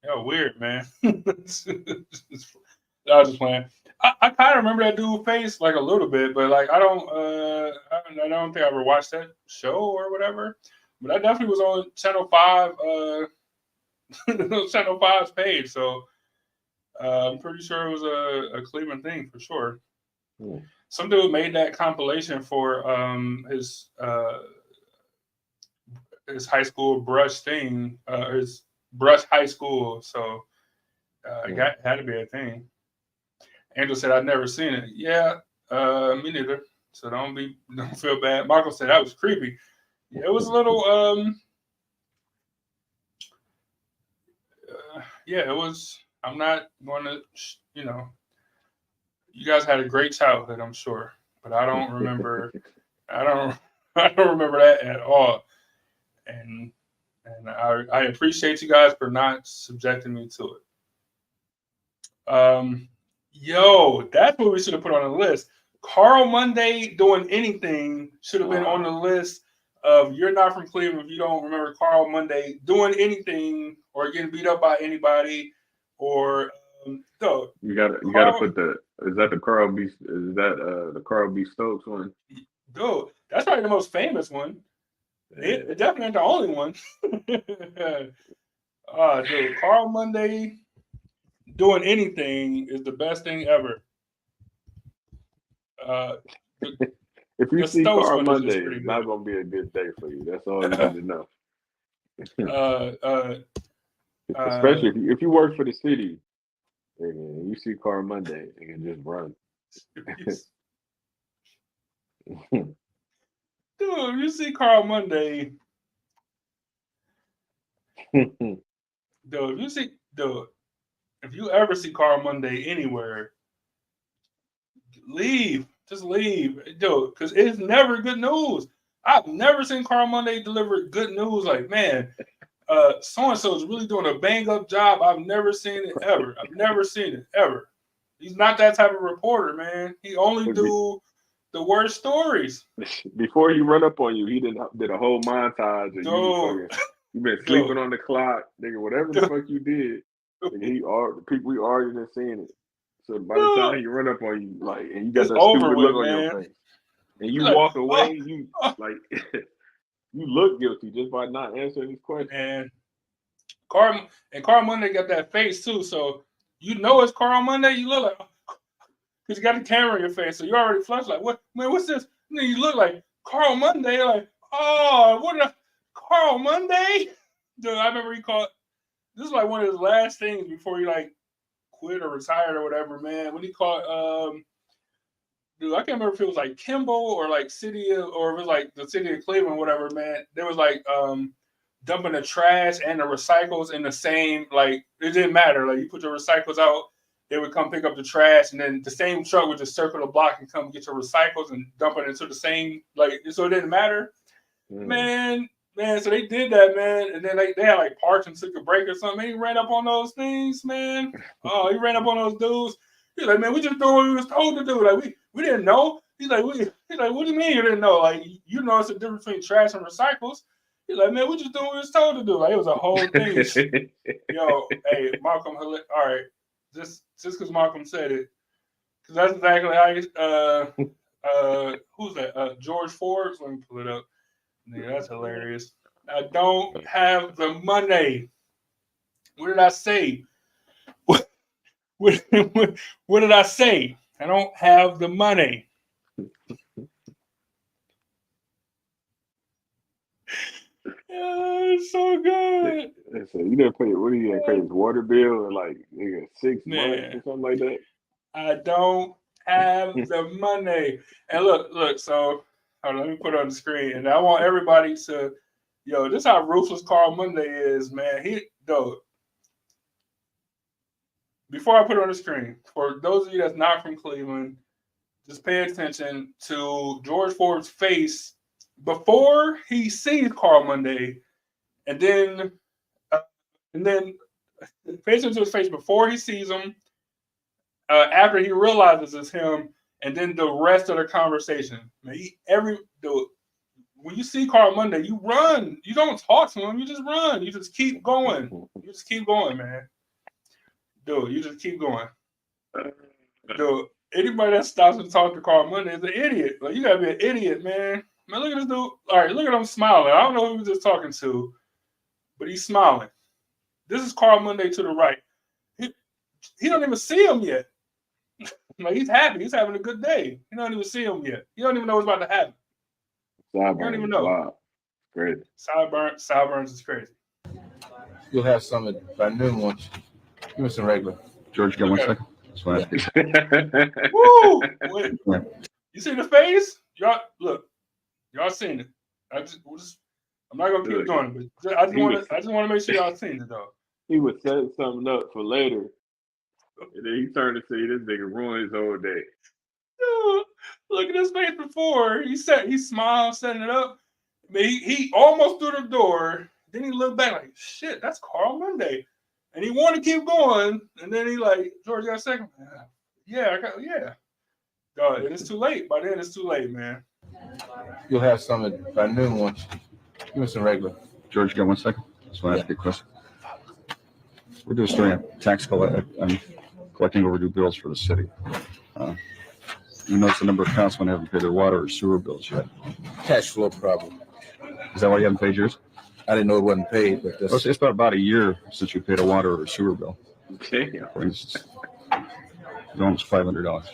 Weird, man. I was just playing. I kind of remember that dude's face like a little bit, but like I don't think I ever watched that show or whatever. But I definitely was on Channel 5, Channel 5's page, so I'm pretty sure it was a Cleveland thing for sure. Mm. Some dude made that compilation for his high school brush thing, his brush high school. So it had to be a thing. Angel said, "I've never seen it." Yeah, me neither. So don't feel bad. Michael said that was creepy. Yeah, it was a little yeah, it was. I'm not going to, you know, you guys had a great childhood, I'm sure, but I don't remember. I don't remember that at all. And I appreciate you guys for not subjecting me to it. Yo, that's what we should have put on the list. Carl Monday doing anything should have been on the list of you're not from Cleveland if you don't remember Carl Monday doing anything or getting beat up by anybody or no. You gotta put the Carl B Stokes one? Dude, that's probably the most famous one. It definitely ain't the only one. Dude, Carl Monday doing anything is the best thing ever. If you see Carl Monday, it's not gonna be a good day for you. That's all you need to know. Especially if you work for the city, and you see Carl Monday, you can just run. Dude, you see Carl Monday. If you ever see Carl Monday anywhere, leave. Just leave. Dude, because it's never good news. I've never seen Carl Monday deliver good news. Like, man, so-and-so is really doing a bang-up job. I've never seen it ever. I've never seen it ever. He's not that type of reporter, man. He only do the worst stories. Before he run up on you, he did a whole montage. And you been sleeping on the clock, nigga. Whatever the fuck you did, nigga, the people we already been seeing it. So by the time he run up on you, like, and you got that stupid look on your face, and you walk away, you like, you look guilty just by not answering these questions. And Carl Monday got that face too, so you know it's Carl Monday. You look like, because you got the camera in your face, so you already flushed. Like, what, man? What's this? And then you look like Carl Monday. Like, oh, Carl Monday? Dude, I remember he called. This is like one of his last things before he like quit or retired or whatever, man. When he called, dude, I can't remember if it was like Kimball or like or if it was like the city of Cleveland, whatever, man. There was like dumping the trash and the recycles in the same, like, it didn't matter. Like, you put your recycles out, they would come pick up the trash, and then the same truck would just circle the block and come get your recycles and dump it into the same, like, so it didn't matter. Man, so they did that, man, and then they had like parks and took a break or something. He ran up on those things, man. Oh, he ran up on those dudes. He's like, man, we just doing what we was told to do. Like, we didn't know. He's like, what do you mean you didn't know? Like, you know, it's a difference between trash and recycles. He's like, man, we just doing what we was told to do. Like, it was a whole thing. Yo, hey, Malcolm, all right, just because Malcolm said it, because that's exactly how who's that? George Forbes. Let me pull it up. Yeah, that's hilarious. I don't have the money. What did I say? What did I say? I don't have the money. It's so good. So you didn't pay. What do you pay his water bill in like 6 months or something like that? I don't have the money. And look. So hold on, let me put it on the screen, and I want everybody to, this is how ruthless Carl Monday is, man. Before I put it on the screen, for those of you that's not from Cleveland, just pay attention to George Forbes' face before he sees Carl Monday, and then pay attention to his face before he sees him, after he realizes it's him, and then the rest of the conversation. Man, when you see Carl Monday, you run. You don't talk to him. You just run. You just keep going. You just keep going, man. Dude, you just keep going. Dude, anybody that stops and talks to Carl Monday is an idiot. Like, you gotta be an idiot, man. Man, look at this dude. All right, look at him smiling. I don't know who he was just talking to, but he's smiling. This is Carl Monday to the right. He don't even see him yet. Like, he's happy. He's having a good day. You don't even see him yet. You don't even know what's about to happen. You don't even know. Wow. Crazy. Sideburns is crazy. You'll have some by noon once. Give me some regular. George, you got 1 second? That's fine. Woo! You see the face? Y'all look. Y'all seen it. I'm not gonna keep going, but I just want to make sure y'all seen it though. He was setting something up for later, and then he turned to see this nigga ruin his whole day. Dude, look at his face before he smiled, setting it up. I mean, he almost threugh the door. Then he looked back like, shit, that's Carl Monday, and he wanted to keep going. And then he like, George, got a second? Yeah. God, it's too late. By then, it's too late, man. You'll have some by noon once. Give me some regular. George, you got 1 second? Just want to ask you a question. We're doing a story on tax collecting overdue bills for the city. You notice the number of councilmen haven't paid their water or sewer bills yet. Cash flow problem. Is that why you haven't paid yours? I didn't know it wasn't paid, but that's... It's been about a year since you paid a water or sewer bill. Damn. For instance, it's almost $500.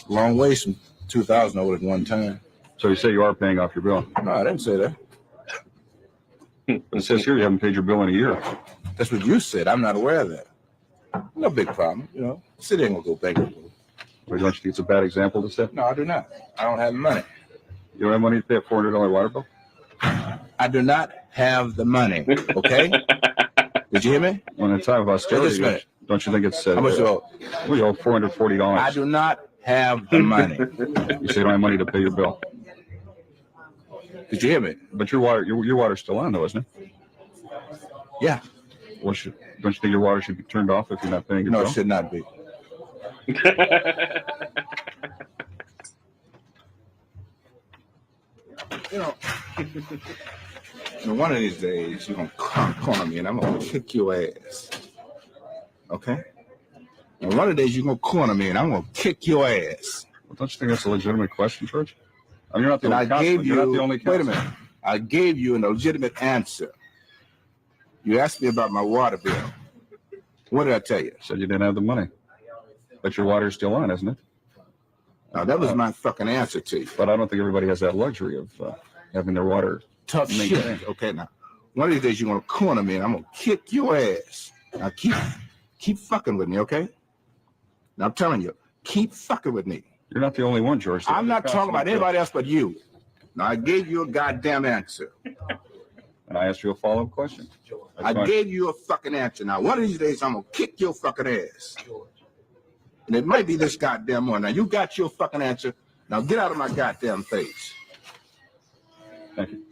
Long ways from 2,000 over at one time. So you say you are paying off your bill? No, I didn't say that. It says here you haven't paid your bill in a year. That's what you said. I'm not aware of that. No big problem, you know. City ain't gonna go bankrupt. Or don't you think it's a bad example to set? No, I do not. I don't have money. You don't have money to pay a $400 water bill? I do not have the money. Okay? Did you hear me? When in a time of austerity, don't you think it's how much you owe? We owe $440. I do not have the money. You say you don't have money to pay your bill. Did you hear me? But your water's still on though, isn't it? Yeah. Well, don't you think your water should be turned off if you're not paying your bill? No, it should not be. You know, one of these days you're gonna corner me and I'm gonna kick your ass. Okay? And one of the days you're gonna corner me and I'm gonna kick your ass. Well, don't you think that's a legitimate question, George? I mean, you're not the only councilman. You're not the only wait a minute. I gave you a legitimate answer. You asked me about my water bill. What did I tell you? You said you didn't have the money. But your water's still on, isn't it? Now, that was my fucking answer to you. But I don't think everybody has that luxury of having their water tough shit. Okay, now, one of these days you're going to corner me and I'm going to kick your ass. Now, keep fucking with me, okay? Now, I'm telling you, keep fucking with me. You're not the only one, George. I'm not talking about anybody else but you. Now, I gave you a goddamn answer. And I asked you a follow-up question. I gave you a fucking answer. Now, one of these days, I'm going to kick your fucking ass. And it might be this goddamn one. Now, you got your fucking answer. Now, get out of my goddamn face. Thank you.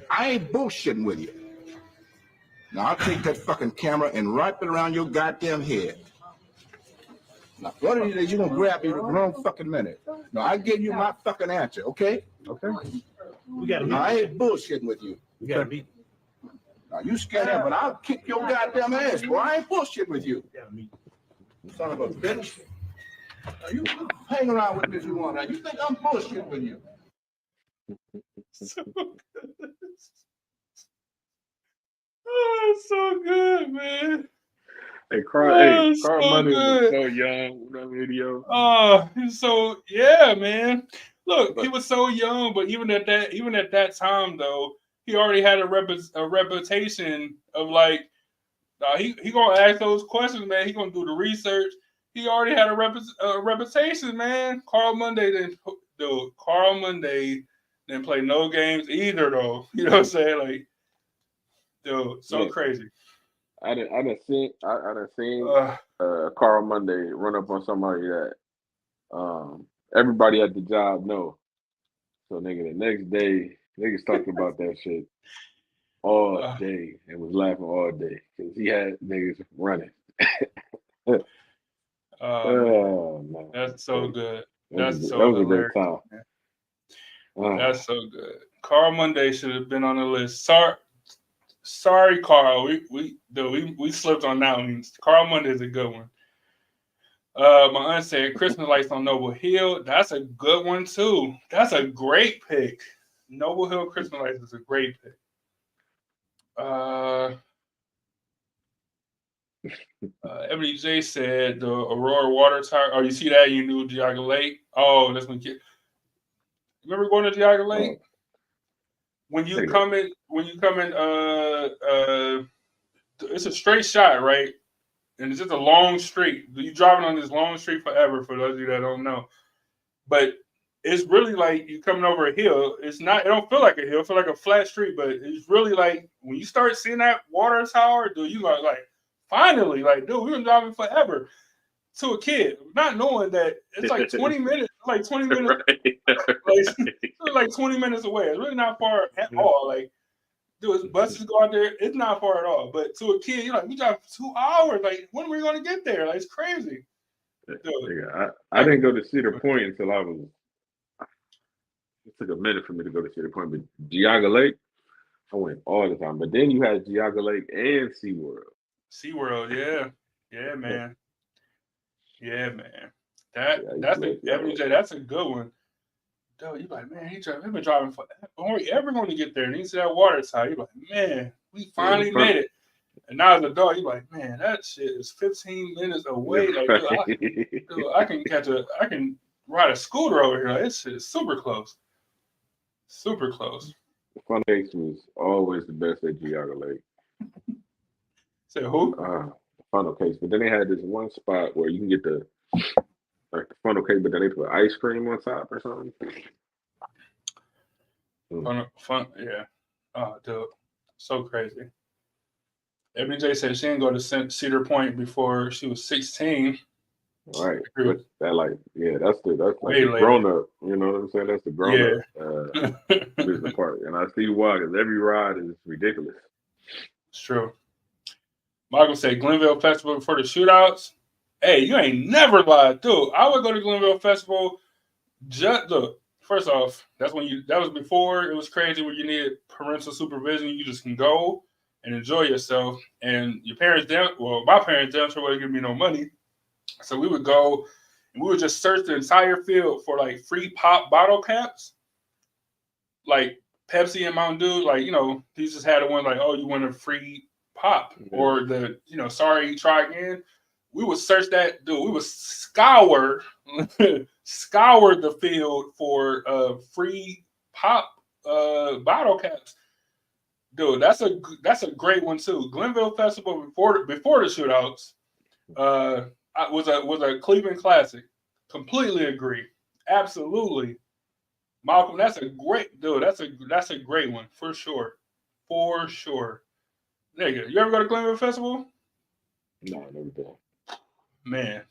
I ain't bullshitting with you. Now, I'll take that fucking camera and wrap it around your goddamn head. Now, one of these days, you're going to grab me the wrong fucking minute. Now, I gave you my fucking answer, okay? Okay. Now, I ain't bullshitting with you. We got to beat. Now, you scared him, but I'll kick your goddamn ass, boy. I ain't bullshitting with you. Son of a bitch. Now, you hang around with me if you want. Now, you think I'm bullshitting with you. Oh, it's so good, man. Hey, Carl so Monday was good. so young with that video. Oh, he's so man. Look, he was so young, but even at that time though, he already had a reputation of like, he gonna ask those questions, man. He gonna do the research. He already had a reputation, man. Carl Monday didn't play no games either, though. You know what I'm saying? Like, dude, so crazy. I done seen Carl Monday run up on somebody that everybody at the job know. So nigga, the next day, niggas talked about that shit all day and was laughing all day because he had niggas running. Man. That's so good. That was a great time. That's so good. Carl Monday should have been on the list. Sorry, Carl. We slipped on that one. Carl Monday is a good one. My aunt said Christmas lights on Noble Hill. That's a good one too. That's a great pick. Noble Hill Christmas lights is a great pick. Ebony J said the Aurora water tower. Oh, you see that? You knew Geauga Lake. Oh, that's when kid. Remember going to Geauga Lake? When you come in, it's a straight shot, right? and it's just a long street. You driving on this long street forever. For those of you that don't know, but it's really like you coming over a hill. It's not. It don't feel like a hill. It feel like a flat street. But it's really like when you start seeing that water tower, dude, you like finally, like, dude, we've been driving forever. To a kid, not knowing that it's like 20 minutes, like 20 minutes, like 20 minutes away. It's really not far at all. Like, dude, buses go out there. It's not far at all. But to a kid, you're like, we drive for 2 hours. Like, when are we going to get there? Like, it's crazy. Dude. Yeah, I didn't go to Cedar Point until I was. It took a minute for me to go to Cedar Point, but Geauga Lake, I went all the time. But then you had Geauga Lake and SeaWorld. SeaWorld, yeah, man. Yeah, man. That's a good one. Dude, you like, man, he's been driving for. Are we ever going to get there? And he see that water tower. You're like, man, we finally made it. And now as a dog, you're like, man, that shit is 15 minutes away. Like, dude, I can ride a scooter over here. Like, this shit is super close. Super close. The Funnel Cakes was always the best at Geauga Lake. Say who? Funnel Cakes, but then they had this one spot where you can get the funnel cake, but then they put ice cream on top or something. Fun, yeah. Oh, dude, so crazy. Ebony J said she didn't go to Cedar Point before she was 16. Right, but that that's the later. grown up. You know what I'm saying? That's the grown up business part, and I see why. Because every ride is ridiculous. It's true. Michael said Glenville Festival before the shootouts. Hey, you ain't never lied, dude. I would go to Glenville Festival. Just look. First off, that was before it was crazy where you needed parental supervision. You just can go and enjoy yourself. And your parents my parents damn sure wouldn't give me no money. So we would go and we would just search the entire field for like free pop bottle caps. Like Pepsi and Mountain Dew, like, you know, these just had one like, oh, you want a free pop or the, you know, sorry, try again. We would search that, dude. We would scour the field for free pop bottle caps. Dude, that's a great one too. Glenville Festival before the shootouts was a Cleveland classic. Completely agree. Absolutely. Malcolm, that's a great dude. That's a great one for sure. For sure. Nigga, you ever go to Glenville Festival? No, never been. Man.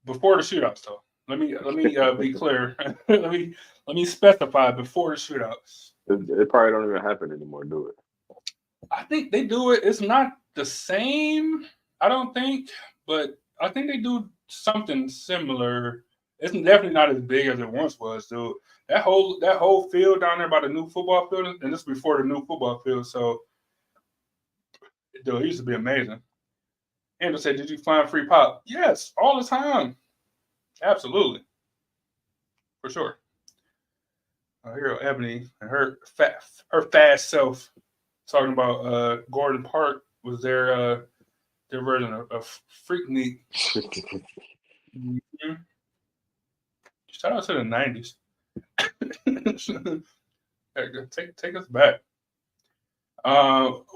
Before the shootouts though. Let me be clear. let me specify before the shootouts. It probably don't even happen anymore, do it? I think they do it. It's not the same, I don't think, but I think they do something similar. It's definitely not as big as it once was, dude. That whole field down there by the new football field, and this is before the new football field, so dude, it used to be amazing. Andrew said, did you find free pop? Yes, all the time. Absolutely. For sure. Here Ebony and her fast self talking about Gordon Park was their version of Freaknik. Mm-hmm. Shout out to the 90s. Take us back.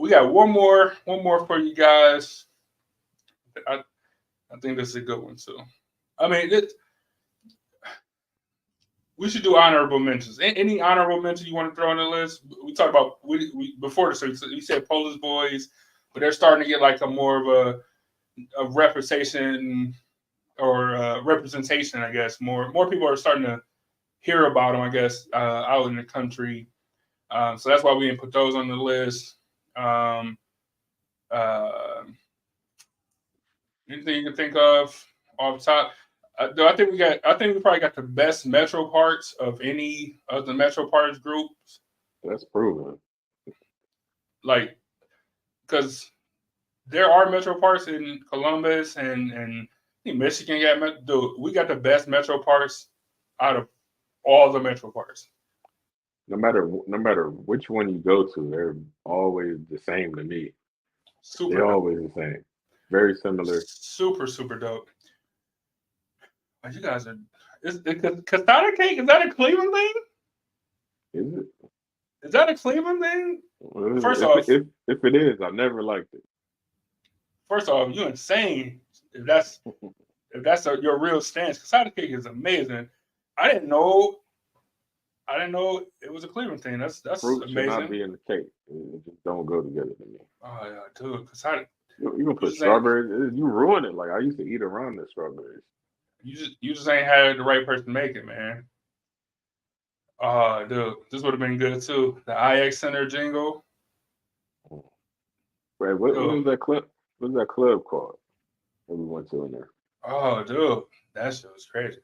We got one more for you guys. I think this is a good one too. I mean, we should do honorable mentions. Any honorable mention you want to throw on the list? We talked about we before this. So you said Polish Boys, but they're starting to get like a more of a representation or representation. I guess more people are starting to hear about them. I guess out in the country. So that's why we didn't put those on the list. Anything you can think of off the top? I think we probably got the best metro parks of any of the metro parks groups. That's proven. Like, because there are metro parks in Columbus and I think Michigan we got the best metro parks out of all the metro parks. No matter which one you go to, they're always the same to me. They're always the same. Very similar. Super, super dope. You guys are. Is Castana Cake? Is that a Cleveland thing? Is it? Is that a Cleveland thing? Well, First off, if it is, I never liked it. first off, you're insane if that's your real stance. Because Side Kick is amazing. I didn't know it was a Cleveland thing. That's Fruit should not amazing. be in the cake. It just don't go together to me. Oh yeah, dude. Because You gonna put just saying. strawberries? You ruin it. Like I used to eat around the strawberries. you just ain't had the right person make it, man. Dude, this would have been good too. The IX Center jingle. Wait, what was that club? What was that club called that we went to in there? Oh, dude, that shit was crazy.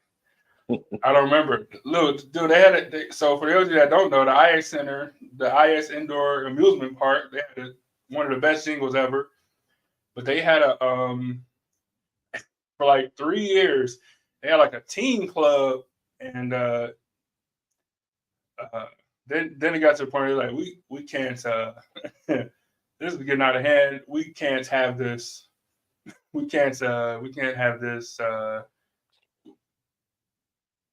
I don't remember. Look, dude, they had it. So for those of you that don't know, the IX Center, the IX Indoor Amusement Park, they had one of the best jingles ever. But they had a for like 3 years, they had like a teen club, and then it got to the point where like we can't this is getting out of hand. We can't have this. We can't have this.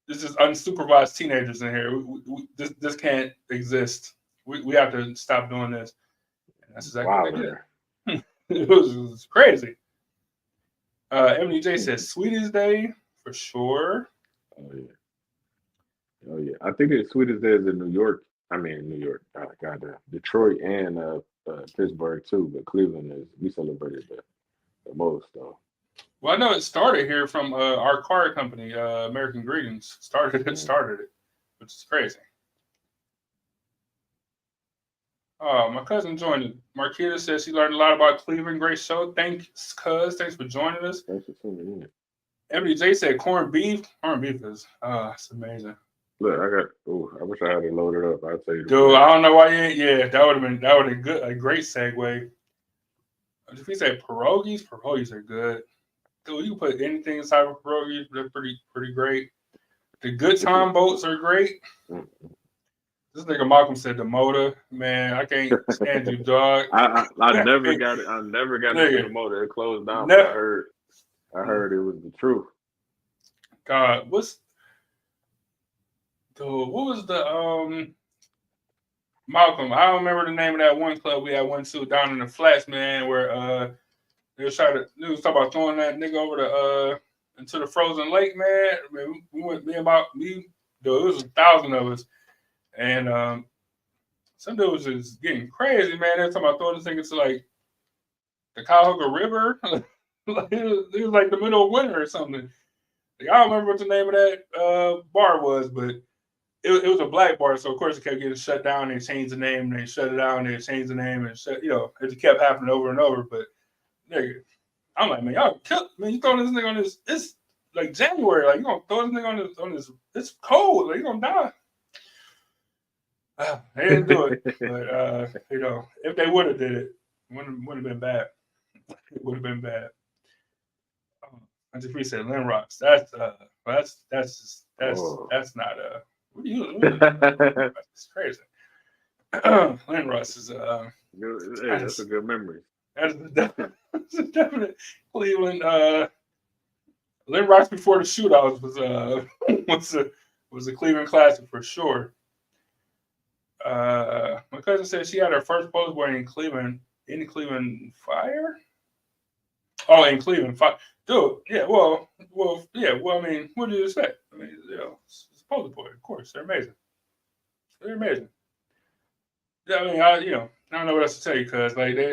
This is unsupervised teenagers in here. This can't exist. We have to stop doing this. And that's exactly what they did. It was crazy. MDJ says Sweetest Day for sure. Oh yeah. I think it's Sweetest Day is in New York. I mean New York. Detroit and Pittsburgh too, but Cleveland we celebrated the most though. Well, I know it started here from our car company, American Greetings. Started it, which is crazy. My cousin joined it. Marquita says she learned a lot about Cleveland. Great show. Thanks, cuz. Thanks for joining us. Thanks for tuning in. MDJ said corned beef. Corned beef is it's amazing. Look, I wish I had it loaded up. I'd tell you. Dude, I don't know why you ain't. Yeah, that would have been good. A great segue. If we say pierogies are good. Dude, you can put anything inside of pierogies. They're pretty great. The Good Time boats are great. This nigga Malcolm said the motor. Man, I can't stand you, dog. I never got it. I never got into the motor. It closed down. Never. But I heard it was the truth. God, what was the Malcolm? I don't remember the name of that one club we had went to down in the flats, man, where they was talking about throwing that nigga over into the frozen lake, man. I mean, we went dude, it was 1,000 of us. And some dude was just getting crazy, man. Every time I throw this thing into like the Cuyahoga River, like, it was like the middle of winter or something. Like, I don't remember what the name of that bar was, but it was a black bar, so of course it kept getting shut down. They changed the name, they shut it down, they changed the name, and it just kept happening over and over. But nigga, I'm like, man, y'all you throwing this nigga on this? It's like January, like you gonna throw this nigga on this? It's cold, like you gonna die. They didn't do it, but if they would have did it, wouldn't have been bad. It would have been bad. I just said Lynn Rocks. That's not what are you? That's crazy. Lynn Rocks is that's a good memory. That's a definite Cleveland. Lynn Rocks before the shootouts was a Cleveland classic for sure. My cousin said she had her first post boy in Cleveland Fire. Oh, in Cleveland Fire, dude. Yeah, well. I mean, what do you expect? I mean, it's poster boy, of course. They're amazing. They're amazing. Yeah, I mean, I don't know what else to tell you, cuz like I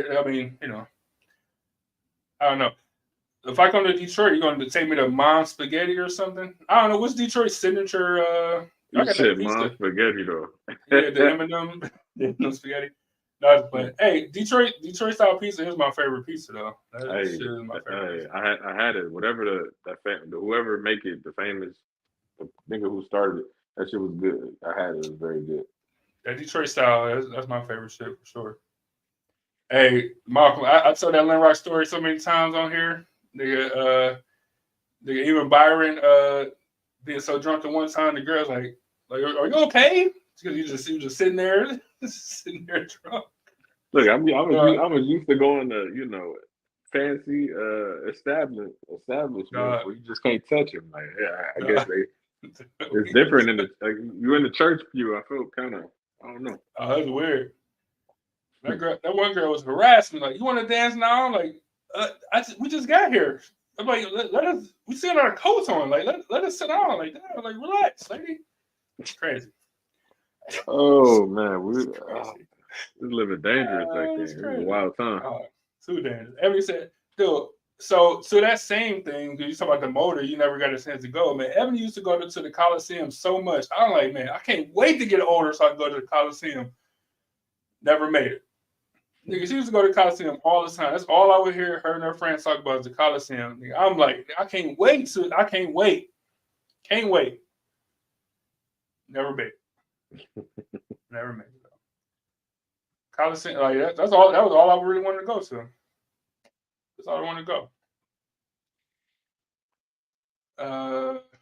don't know. If I come to Detroit, you're going to take me to Mom's Spaghetti or something? I don't know. What's Detroit's signature? You said Mom's Spaghetti, though. Yeah, the M&M spaghetti. No, but hey, Detroit style pizza is my favorite pizza, though. That shit is my favorite. I had it. Whatever whoever make it, the nigga who started it, that shit was good. I had it. It was very good. That Detroit style, that's my favorite shit for sure. Hey, Malcolm, I told that Lynn Rock story so many times on here. Nigga, even Byron being so drunk at one time, the girl's like, are you okay? Because you just sitting there drunk. Look, I was used to going to fancy establishments where you just can't touch them. Like, I guess it's different you're in the church pew. I felt kind of, I don't know. Oh, that's weird. That one girl was harassing me, like, you want to dance now? I'm like, we just got here. I'm like, let us. We still got our coats on. Like, let us sit down. Like, that. Like, relax, lady. It's crazy. Oh man, It's crazy. we living dangerous back then. It's It was a crazy. wild time. Too dangerous. Every said, dude. So that same thing. You talk about the motor. You never got a chance to go, man. Evan used to go to the Coliseum so much. I'm like, man, I can't wait to get older so I can go to the Coliseum. Never made it. Nigga, she used to go to the Coliseum all the time. That's all I would hear her and her friends talk about is the Coliseum. Nigga, I'm like, I can't wait. Can't wait. Never made it. Never made it. Coliseum, like that's all. That was all I really wanted to go to. That's all I wanted to go.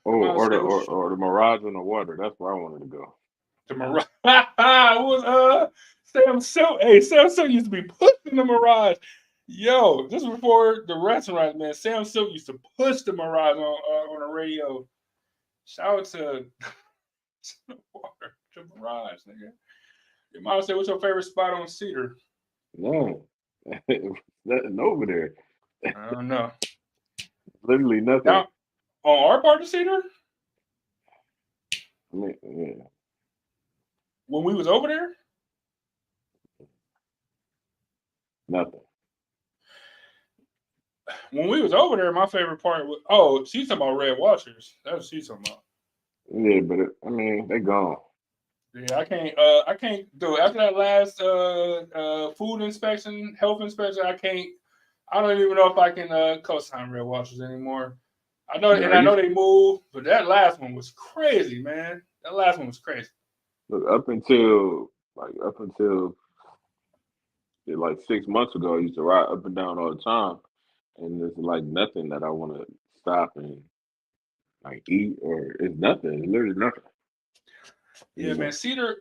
Or the Mirage in the water. That's where I wanted to go. The Mirage was Sam Silk. Hey, Sam Silk used to be pushing the Mirage. Yo, this was before the restaurant, man. Sam Silk used to push the Mirage on the radio. Shout out to the water, the Mirage, nigga. Your mom said, "What's your favorite spot on Cedar?" No, nothing over there. I don't know. Literally nothing. Now, on our part of Cedar, I mean, yeah. when we was over there, Nothing. when we was over there, my favorite part was she's talking about Red Watchers. That's what she's talking about. Yeah, but they gone. Yeah, I can't do it. After that last food inspection, health inspection, I don't even know if I can co-sign Red Watchers anymore. I know, and I know they moved, but that last one was crazy, man. That last one was crazy. Look, up until like 6 months ago, I used to ride up and down all the time, and there's like nothing that I want to stop and like eat, or it's nothing. It's literally nothing. Yeah, man. Cedar.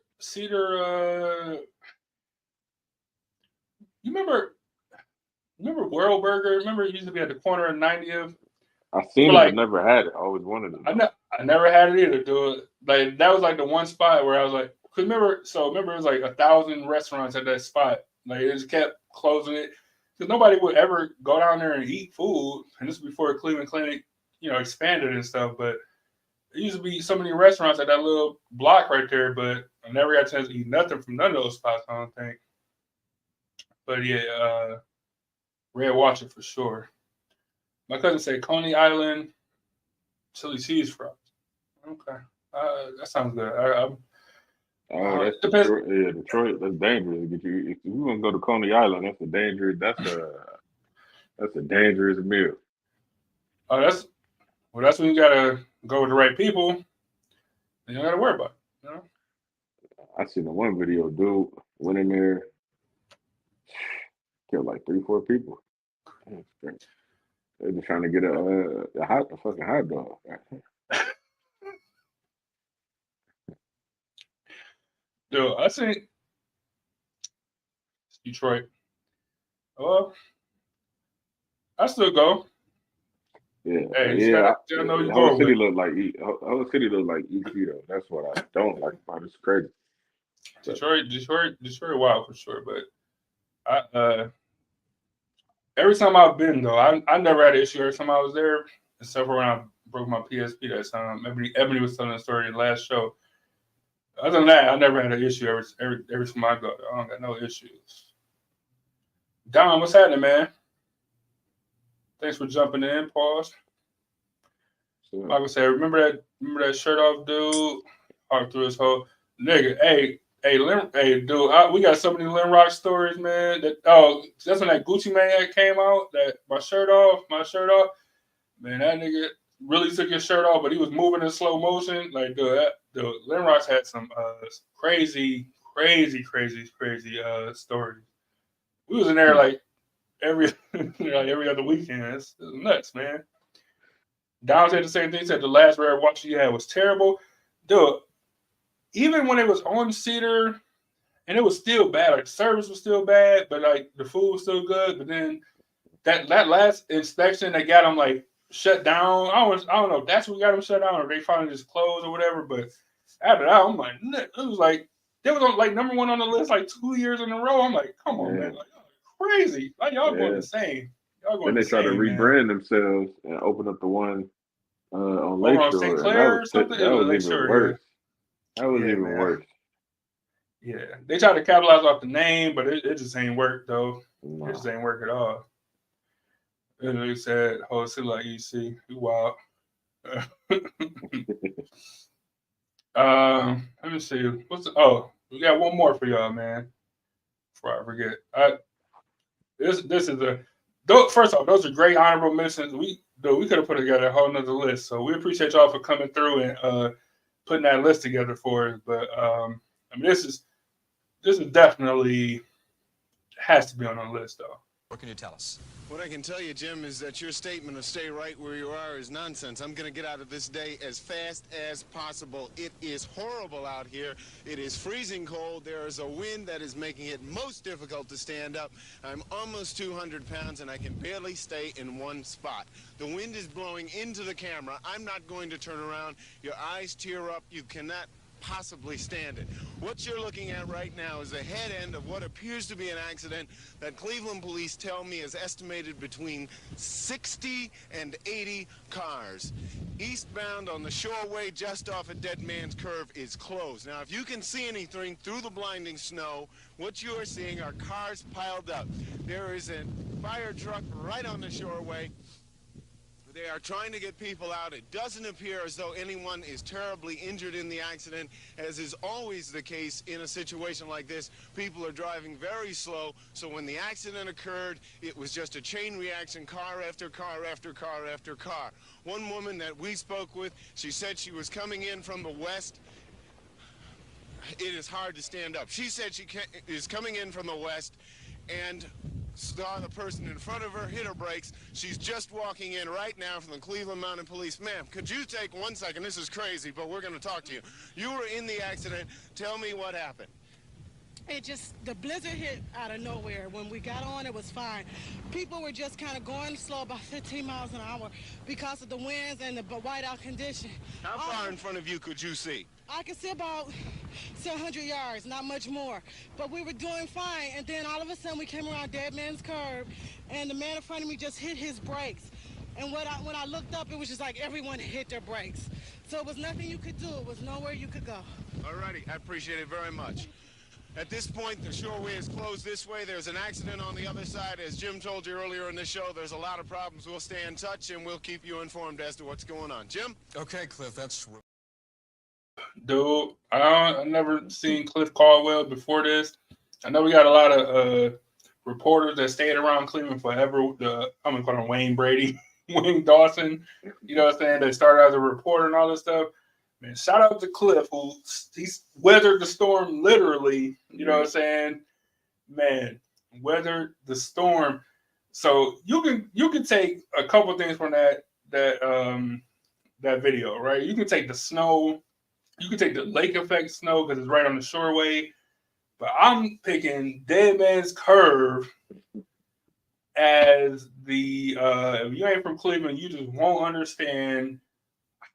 You remember World Burger? Remember it used to be at the corner of 90th? I seen it, but never had it. I always wanted it. I never had it either, dude. Like that was like the one spot where I was like, remember it was like 1,000 restaurants at that spot. Like it just kept closing it because nobody would ever go down there and eat food. And this was before Cleveland Clinic, expanded and stuff. But there used to be so many restaurants at that little block right there, but I never got a chance to eat nothing from none of those spots, I don't think. But yeah, Red Watcher for sure. My cousin said Coney Island, chili cheese fries. Okay, that sounds good. That's Detroit. Yeah, Detroit. That's dangerous. If you want to go to Coney Island, that's a dangerous meal. Oh, that's when you gotta go with the right people. And you don't gotta worry about it. I seen the one video, dude went in there, killed like 3-4 people. They're just trying to get a fucking hot dog. Dude, I think Detroit. Well, I still go. Yeah, hey, yeah. I know you the whole go city with. look like EC though. That's what I don't like about it. It's crazy. Detroit, wild for sure. But every time I've been though, I never had an issue every time I was there, except for when I broke my PSP that time. Ebony was telling the story in the last show. Other than that, I never had an issue every time I go. I don't got no issues. Don, what's happening, man? Thanks for jumping in. Pause. Sure. Like I said, remember that shirt off dude? Walked through his whole nigga. Hey, dude, we got so many Lynn Rock stories, man. That's when that Gucci Mane came out. That my shirt off. Man, that nigga really took his shirt off, but he was moving in slow motion. Like, dude, Lynn Rock's had some crazy stories. We was in there like every other weekend. It's nuts, man. Don said the same thing. He said the last Red Watcher you had was terrible. Dude, even when it was on Cedar, and it was still bad. Like the service was still bad, but like the food was still good. But then that last inspection, they got them like shut down. I don't know if that's what got them shut down or they finally just closed or whatever. But after that, I'm like, it was like they was on like number one on the list like 2 years in a row. I'm like, come on, man, like crazy, like y'all going insane. Y'all Then going they tried to insane, man. rebrand themselves and open up the one on Over on Lakeshore, St. and Clair or something? that was even Lakeshore, worse. That was Yeah, even man. worse. Yeah, they tried to capitalize off the name, but it just ain't work though. No. It just ain't work at all. And they said, "Oh, it's like EC, you wild." Let me see. We got one more for y'all, man. Before I forget, this is first off, those are great honorable mentions. We could have put together a whole nother list. So we appreciate y'all for coming through and putting that list together for us. But I mean, this is definitely has to be on the list, though. What can you tell us? What I can tell you, Jim, is that your statement of stay right where you are is nonsense. I'm going to get out of this day as fast as possible. It is horrible out here. It is freezing cold. There is a wind that is making it most difficult to stand up. I'm almost 200 pounds, and I can barely stay in one spot. The wind is blowing into the camera. I'm not going to turn around. Your eyes tear up. You cannot possibly stand it. What you're looking at right now is the head end of what appears to be an accident that Cleveland police tell me is estimated between 60 and 80 cars. Eastbound on the Shoreway just off of Dead Man's Curve is closed. Now, if you can see anything through the blinding snow, what you are seeing are cars piled up. There is a fire truck right on the Shoreway. They are trying to get people out. It doesn't appear as though anyone is terribly injured in the accident, as is always the case in a situation like this. People are driving very slow, so when the accident occurred, it was just a chain reaction, car after car after car after car. One woman that we spoke with, she said she was coming in from the west. It is hard to stand up. She said she is coming in from the west and saw the person in front of her, hit her brakes. She's just walking in right now from the Cleveland Mounted Police. Ma'am, could you take 1 second? This is crazy, but we're going to talk to you. You were in the accident. Tell me what happened. The blizzard hit out of nowhere. When we got on, it was fine. People were just kind of going slow, about 15 miles an hour, because of the winds and the whiteout condition. How far in front of you could you see? I could see about 700 yards, not much more. But we were doing fine, and then all of a sudden we came around Dead Man's Curve, and the man in front of me just hit his brakes. And when I looked up, it was just like everyone hit their brakes. So it was nothing you could do. It was nowhere you could go. All righty, I appreciate it very much. At this point, the Shoreway is closed this way. There's an accident on the other side. As Jim told you earlier in the show, there's a lot of problems. We'll stay in touch, and we'll keep you informed as to what's going on. Jim? Okay, Cliff, that's... Dude, I never seen Cliff Caldwell before this. I know we got a lot of reporters that stayed around Cleveland forever. I'm going to call him Wayne Brady, Wayne Dawson, you know what I'm saying? They started as a reporter and all this stuff. Man, shout out to Cliff, who he's weathered the storm literally, you know what I'm saying? Man, weathered the storm. So you can take a couple things from that video, right? You can take the snow, you can take the lake effect snow because it's right on the Shoreway, but I'm picking Dead Man's Curve as the if you ain't from Cleveland, you just won't understand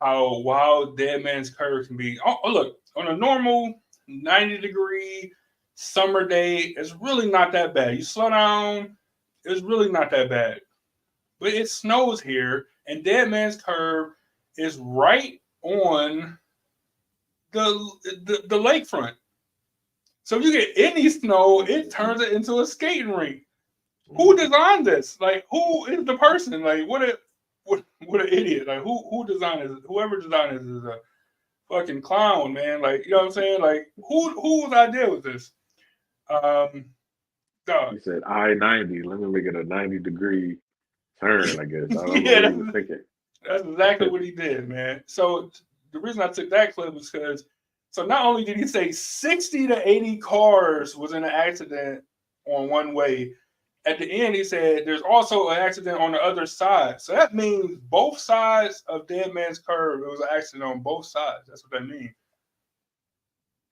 how wild Dead Man's Curve can be. Oh, look, on a normal 90-degree summer day, it's really not that bad. You slow down, it's really not that bad. But it snows here, and Dead Man's Curve is right on the lakefront. So if you get any snow, it turns it into a skating rink. Who designed this? Like, who is the person? Like, what an idiot. Like, who designed this? Whoever designed this is a fucking clown, man. Like, you know what I'm saying? Like, whose idea was this? He said I-90. Let me make it a 90-degree turn, I guess. I don't Yeah, know what he was thinking. That's exactly what he did, man. So the reason I took that clip is because, so not only did he say 60 to 80 cars was in an accident on one way, at the end he said there's also an accident on the other side. So that means both sides of Dead Man's Curve, it was an accident on both sides. That's what that means.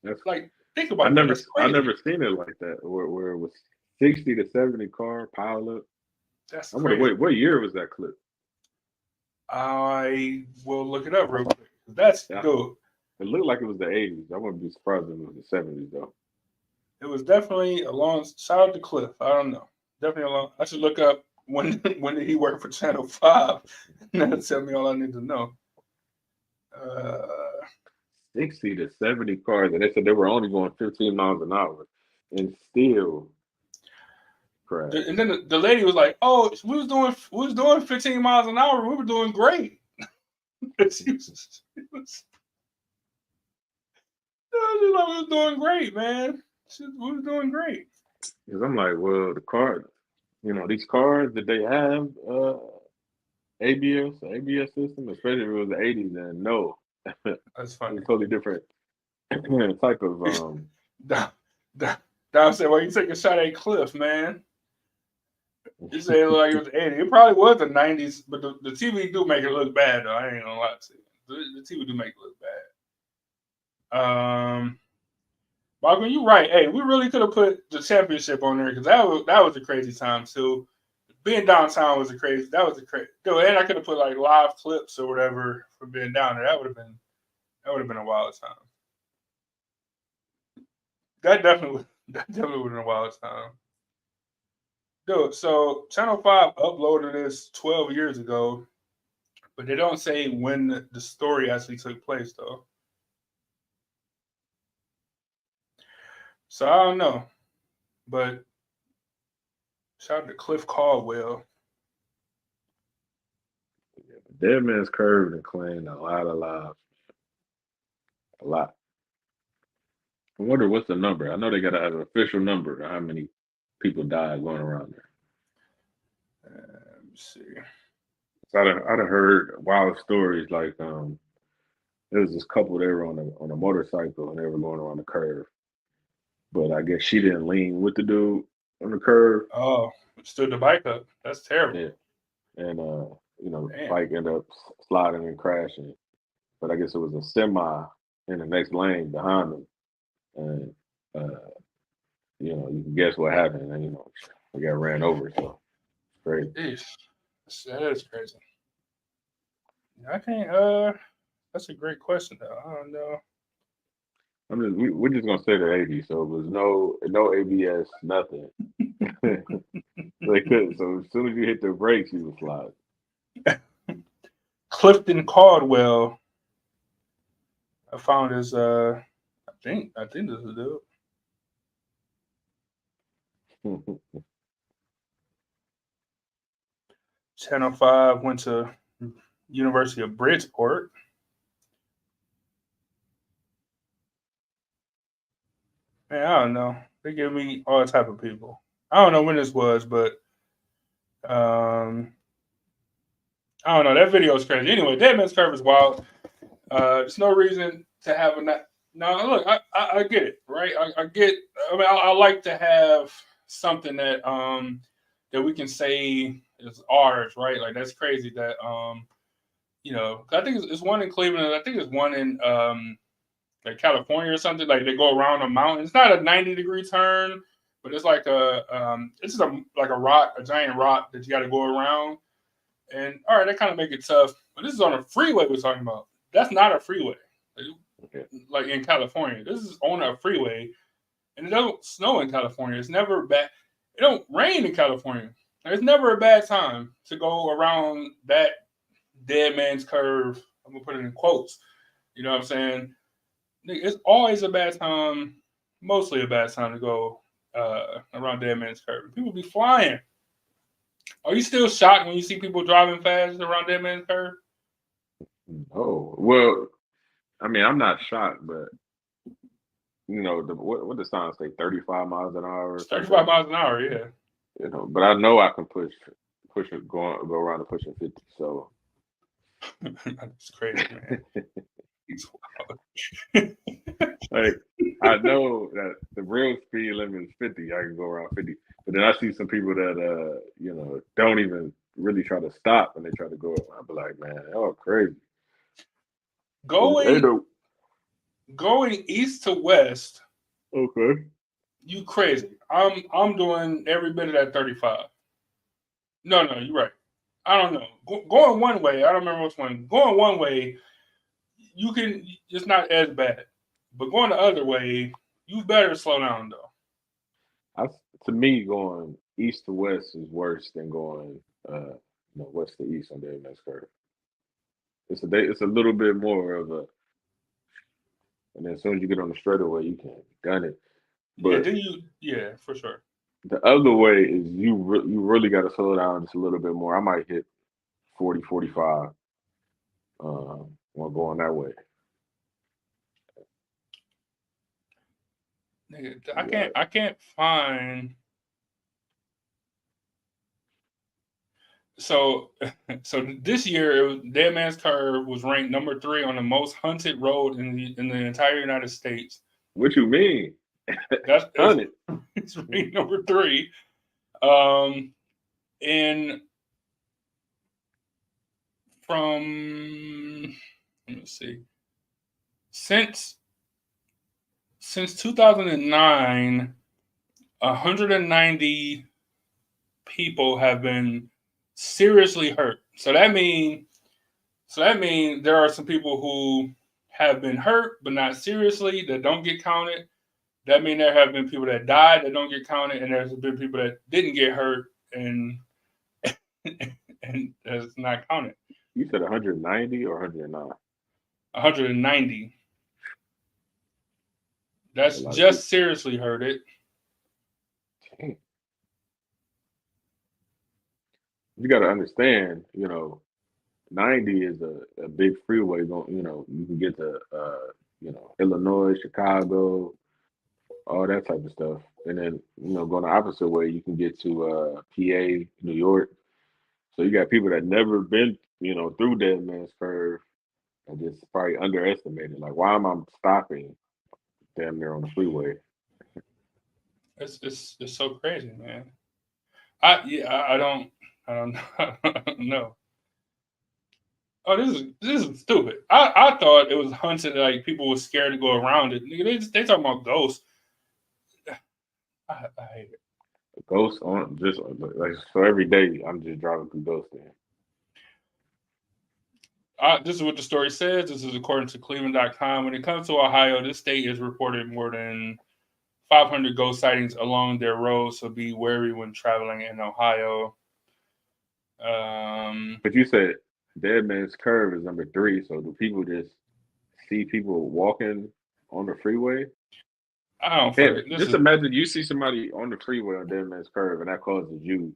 That's like, think about it. I never seen it like that, where it was 60 to 70 car pile up. That's I wonder, what year was that clip? I will look it up real quick. That's good. It looked like it was the 80s. I wouldn't be surprised if it was the 70s, though. It was definitely a long, shout out to Cliff. I don't know. Definitely a long, I should look up when did he work for Channel 5? That'll tell me all I need to know. 60 to 70 cars, and they said they were only going 15 miles an hour, and still crashed. And then the lady was like, "Oh, we was doing 15 miles an hour. We were doing great." She was doing great, man. We was doing great. Because I'm like, well, the car, these cars that they have ABS system, especially if it was the 80s, then no. That's funny. It's totally different type of Dom said, "Well, you take a shot at Cliff, man." You say it like it was 80. It probably was the 90s, but the TV do make it look bad, though. I ain't gonna lie to you. The TV do make it look bad. Malcolm, you're right. Hey, we really could have put the championship on there because that was a crazy time too. Being downtown was a crazy. Dude, and I could have put like live clips or whatever for being down there. That would have been a wild time. That definitely would have been a wild time. Dude, so Channel 5 uploaded this 12 years ago, but they don't say when the story actually took place, though. So I don't know, but shout out to Cliff Caldwell. Dead Man's Curve and claimed a lot of lives. A lot. I wonder what's the number. I know they got to have an official number of how many people died going around there. Let me see. So I'd have heard wild stories like there was this couple, they were on a motorcycle and they were going around the curve. But I guess she didn't lean with the dude on the curve. Oh, stood the bike up. That's terrible. Yeah. And the Damn. bike ended up sliding and crashing. But I guess it was a semi in the next lane behind them. And you can guess what happened. And we got ran over, so it's crazy. Jeez. That is crazy. I can't that's a great question though. I don't know. We're just gonna say the 80s, so it was no ABS, nothing. They couldn't. So as soon as you hit the brakes, you would slide. Clifton Caldwell. I found his I think this is the dude. Channel 5 went to University of Bridgeport. Man, I don't know. They give me all type of people. I don't know when this was, but I don't know. That video is crazy. Anyway, Dead Man's Curve is wild. There's no reason to have a now. Look, I get it, right? I get. I mean, I like to have something that that we can say is ours, right? Like that's crazy that I think it's one in Cleveland. I think it's one in like California or something. Like they go around a mountain. It's not a 90-degree turn, but it's like it's just like a giant rock that you got to go around. And all right, that kind of make it tough. But this is on a freeway we're talking about. That's not a freeway. Like in California, this is on a freeway, and it doesn't snow in California. It's never bad. It don't rain in California. It's never a bad time to go around that Dead Man's Curve. I'm gonna put it in quotes. You know what I'm saying? It's always a bad time, mostly a bad time to go around Dead Man's Curve. People be flying. Are you still shocked when you see people driving fast around Dead Man's Curve? Oh, well, I mean, I'm not shocked, but what the sign say, 35 miles an hour? 35 miles an hour, yeah. But I know I can push it, go around and push it 50. So that's crazy, man. He's wild. Like I know that the real speed limit is 50. I can go around 50, but then I see some people that don't even really try to stop and they try to go. I be like, man, y'all crazy. Going east to west. Okay. You crazy. I'm doing every bit of that 35. No, you're right. I don't know. Going one way, I don't remember which one. Going one way, it's not as bad. But going the other way, you better slow down though. To me, going east to west is worse than going west to east on Dead Man's Curve. It's a little bit more of a, and then as soon as you get on the straightaway, you can gun it. Yeah, But then for sure. the other way is you really got to slow down just a little bit more. I might hit 40, 45 while going that way. Nigga, I can't find. So this year, Dead Man's Curve was ranked number 3 on the most hunted road in the entire United States. What you mean? That's hunted. It's ranked number 3. And from, let me see, since 2009, 190 people have been seriously hurt. So that means there are some people who have been hurt but not seriously that don't get counted. That means there have been people that died that don't get counted, and there's been people that didn't get hurt and that's not counted. You said 190 or 109? 190. That's just seriously hurted. You got to understand, 90 is a big freeway. You can get to, Illinois, Chicago, all that type of stuff. And then, going the opposite way, you can get to PA, New York. So you got people that never been, through Dead Man's Curve and just probably underestimated. Like, why am I stopping damn near on the freeway? It's so crazy, man. I don't know. Oh, this is stupid. I thought it was hunted, like people were scared to go around it. They talking about ghosts. I hate it. Ghosts on just like so every day I'm just driving through Ghost there. This is what the story says. This is according to Cleveland.com. When it comes to Ohio, this state has reported more than 500 ghost sightings along their roads, so be wary when traveling in Ohio. But you said Dead Man's Curve is number 3, so do people just see people walking on the freeway? I don't just imagine you see somebody on the freeway on Dead Man's Curve and that causes you.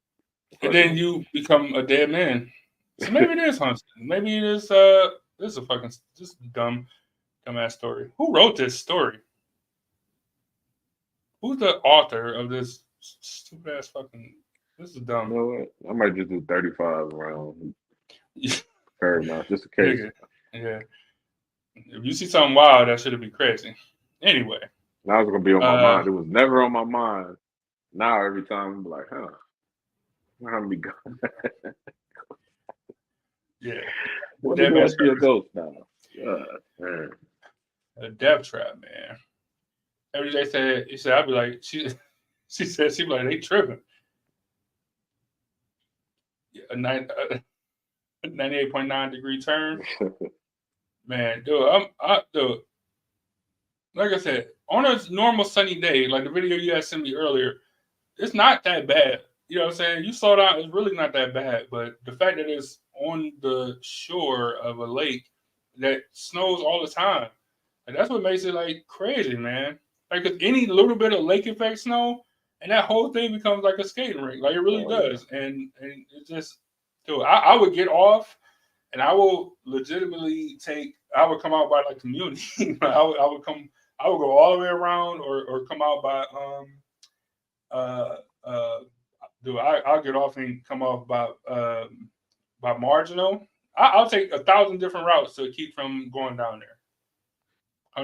And then you become a dead man. So maybe it is haunted. Maybe it is this is a fucking just dumbass story. Who wrote this story? Who's the author of this stupid ass fucking? This is dumb. You know what? I might just do 35 around curve now, just in case. Yeah. If you see something wild, that should be crazy. Anyway. Now it's gonna be on my mind. It was never on my mind. Now every time I'm like, how me go? Yeah. What do you see a ghost now? Man. A death trap, man. Every day I'd be like, she said she'd be like, they tripping. A 98.9 degree turn. Man, dude, dude. Like I said, on a normal sunny day, like the video you had sent me earlier, it's not that bad. You know what I'm saying? You slow down, it's really not that bad. But the fact that it's on the shore of a lake that snows all the time, like that's what makes it like crazy, man. Like, cause any little bit of lake effect snow, and that whole thing becomes like a skating rink. Like it really does. Yeah. And it just, dude, I would get off, and I will legitimately I would come out by like community. I would go all the way around, or come out by I'll get off and come off by Marginal. I'll take 1,000 different routes to keep from going down there.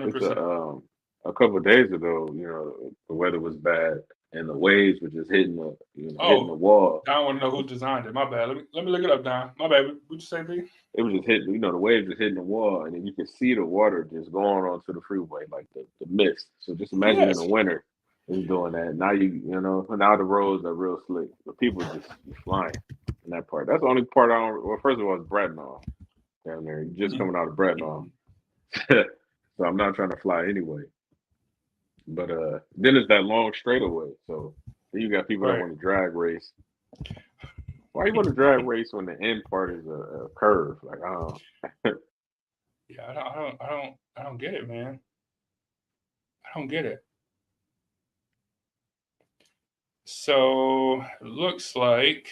100%. A couple of days ago, the weather was bad and the waves were just hitting the hitting the wall. I don't want to know who designed it. My bad. Let me look it up, Don. My bad. What'd you say, B? It was just hitting, the waves just hitting the wall, and then you could see the water just going onto the freeway, like the mist. So just imagine in the winter, it's doing that. Now now the roads are real slick, but people just flying in that part. That's the only part I don't. Well, first of all, it's Bradnaugh down there. You're just coming out of Bradnaugh, so I'm not trying to fly anyway. But then it's that long straightaway, so Then you got people that want to drag race. Why you want to drag race when the end part is a curve? Like, Yeah, I don't get it, man. I don't get it. So it looks like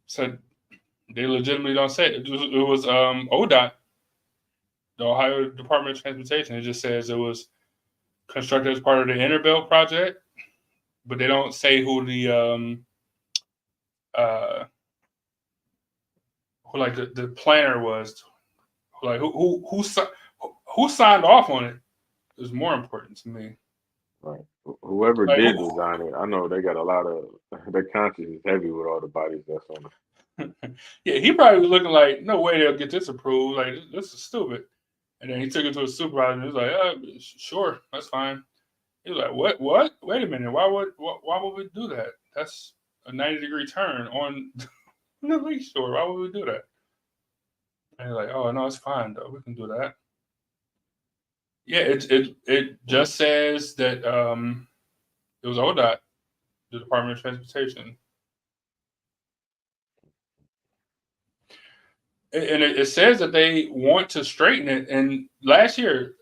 so they legitimately don't say it. It was ODOT, the Ohio Department of Transportation. It just says it was constructed as part of the Interbelt project, but they don't say who the the planner was. Like who signed off on it is more important to me. right. Whoever did design it, I know they got a lot of their conscience is heavy with all the bodies that's on it. Yeah, he probably was looking like, no way they'll get this approved. Like, this is stupid. And then he took it to a supervisor and he was like, sure, that's fine. He was like, what? Wait a minute. Why would we do that? That's a 90-degree turn on the lake shore. Why would we do that? And he's like, oh, no, it's fine, though. We can do that. Yeah, it just says that it was ODOT, the Department of Transportation. And it says that they want to straighten it. And last year,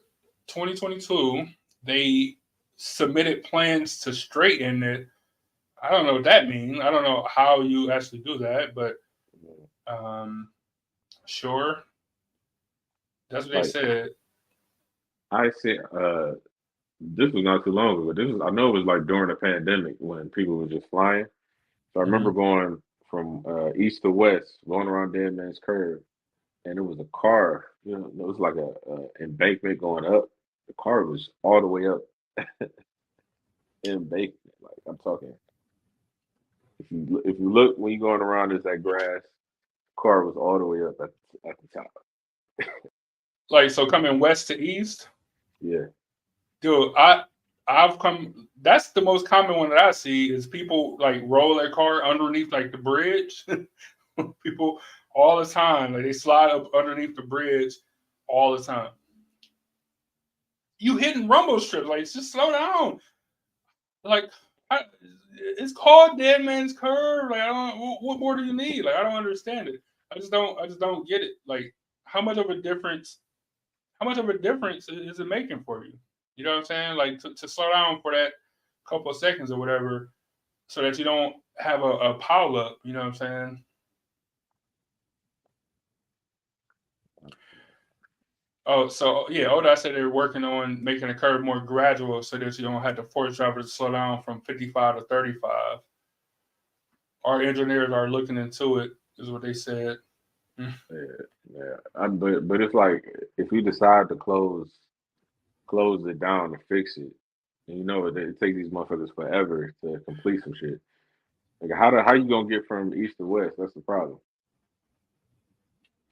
2022, they submitted plans to straighten it. I don't know what that means. I don't know how you actually do that, but sure. That's what they said. I said this was not too long ago. I know it was like during the pandemic when people were just flying. So I remember going from east to west, going around Dead Man's Curve, and it was a car. You know, it was like a embankment going up. The car was all the way up embankment. Like I'm talking. If you look when you're going around that grass, the car was all the way up at the top. Like, so coming west to east? Yeah. Dude, I've come, that's the most common one that I see is people like roll their car underneath like the bridge. People all the time, like they slide up underneath the bridge all the time. You hitting rumble strips, like just slow down. Like it's called Dead Man's Curve. Like what more do you need? Like I don't understand it. I just don't get it. Like how much of a difference is it making for you? You know what I'm saying? Like to slow down for that couple of seconds or whatever, so that you don't have a pile up. You know what I'm saying? Oh, so yeah, ODOT said they were working on making the curve more gradual so that you don't have to force drivers to slow down from 55 to 35. Our engineers are looking into it, is what they said. Yeah. But it's like if we decide to close it down and fix it, and you know it takes these motherfuckers forever to complete some shit. Like how you gonna get from east to west? That's the problem.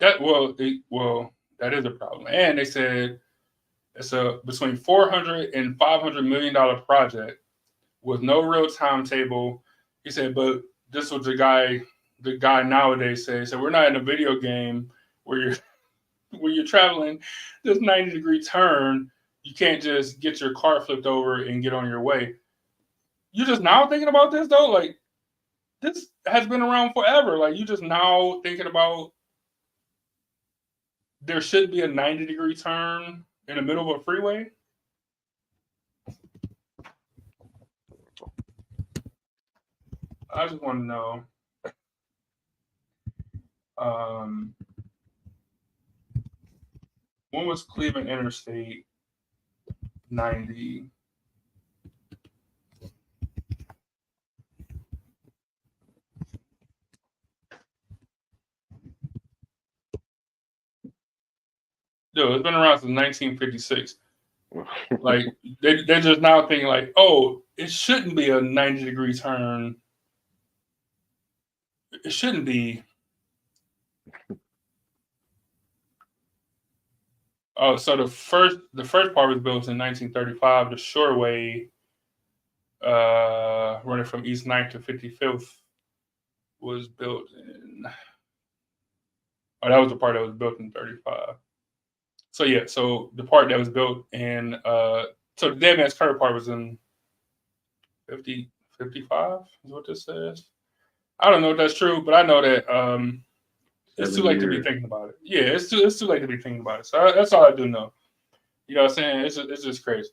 That is a problem. And they said it's a between $400 and $500 million project with no real timetable. He said, but this was the guy nowadays says, so we're not in a video game where you're traveling this 90-degree turn. You can't just get your car flipped over and get on your way. You just now thinking about this though? Like this has been around forever. Like you just now thinking about there should be a 90-degree turn in the middle of a freeway. I just want to know. When was Cleveland Interstate 90? Dude, it's been around since 1956. Like they're just now thinking like, oh, it shouldn't be a 90-degree turn. It shouldn't be. Oh, so the first part was built in 1935. The Shoreway, running from East 9th to 55th, was built in Oh, that was the part that was built in 35. So yeah, so the part that was built in so the Dead Man's Curve part was in 55 is what this says. I don't know if that's true, but I know that it's too late to be thinking about it. Yeah, it's too late to be thinking about it. So that's all I do know. You know what I'm saying? It's just crazy.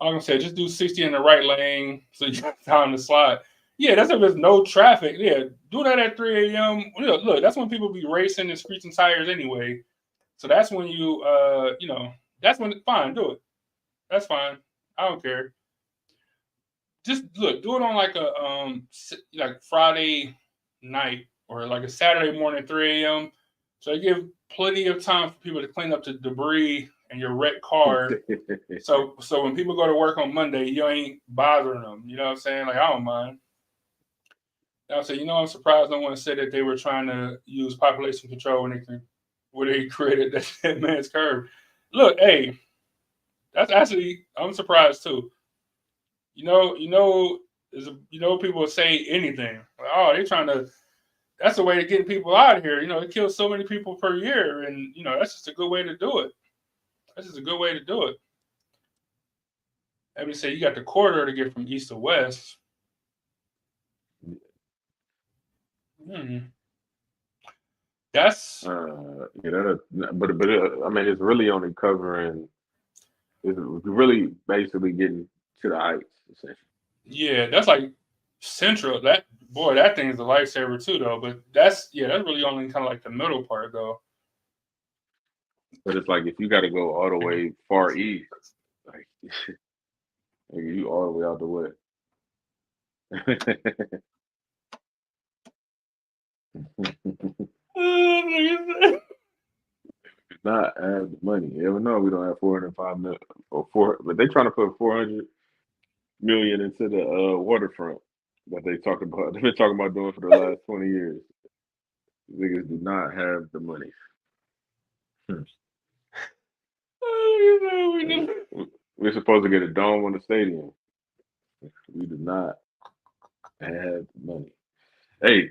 I'm gonna say just do 60 in the right lane so you have time to slide. Yeah, that's if there's no traffic. Yeah, do that at 3 a.m. Look, that's when people be racing and screeching tires anyway. So that's when you that's when fine, do it. That's fine. I don't care. Just look, do it on like a like Friday night or like a Saturday morning at 3 a.m. So you give plenty of time for people to clean up the debris and your wrecked car. so when people go to work on Monday, you ain't bothering them. You know what I'm saying? Like I don't mind. I'll say, I'm surprised no one said that they were trying to use population control when they created that Dead Man's Curve. Look, hey, that's actually I'm surprised too. People say anything. Like, oh, they're trying to. That's a way to get people out of here. It kills so many people per year, and that's just a good way to do it. That's just a good way to do it. Let me say you got the corridor to get from east to west. That's but I mean, it's really only covering. It's really basically getting to the heights, essentially. Yeah, that's like central. That thing is a lifesaver too, though. But that's really only kind of like the middle part, though. But it's like if you got to go all the way far east, like you all the way out the way. Not have the money. You ever know we don't have 405 million or but they trying to put 400 million into the waterfront that they talk about. They've been talking about doing for the last 20 years. Niggas do not have the money. We're supposed to get a dome on the stadium. We do not have money. Hey,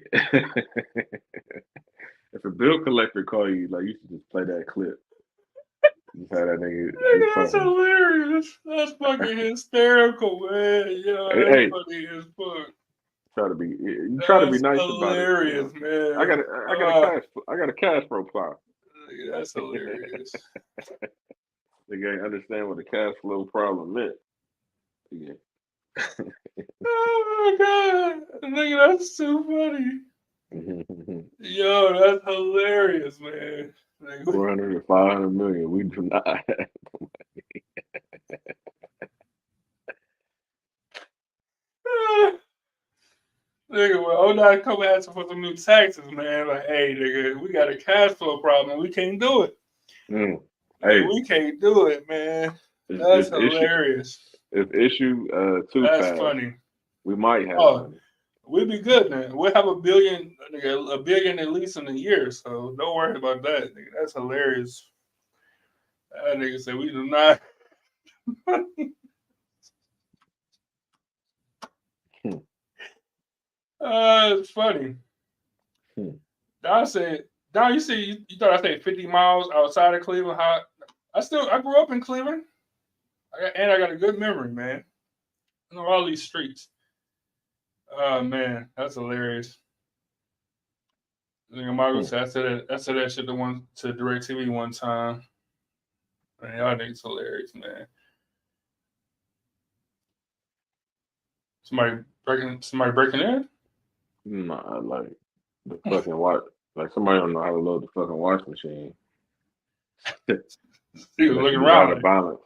if a bill collector call you, like you should just play that clip. Just have that nigga. That's hilarious. That's fucking hysterical, man. That's funny as fuck. Try to be nice about it. Hilarious, man. I got a cash flow plan. That's hilarious. They can't understand what a cash flow problem meant. Yeah. Oh my god, nigga, that's too funny. Yo, that's hilarious, man. 400 to 500 million. We do not have the money. Nigga, well, ODOT come asking for some new taxes, man. Like, hey, nigga, we got a cash flow problem. We can't do it. Hey, we can't do it, man. That's hilarious. If issue 2 that's passed, funny. We might have money. We'll be good, man. We'll have $1 billion, nigga, $1 billion at least in a year. So don't worry about that, nigga. That's hilarious. That nigga said we do not. It's funny. Don said, you see, you thought I stayed 50 miles outside of Cleveland. I grew up in Cleveland. I got a good memory, man. I know all these streets. Oh man, that's hilarious. Nigga Michael said I said that shit to DirecTV one time. Man, y'all niggas hilarious, man. Somebody breaking in? Nah, like the fucking watch. Like somebody don't know how to load the fucking wash machine. He was looking around. Out of balance.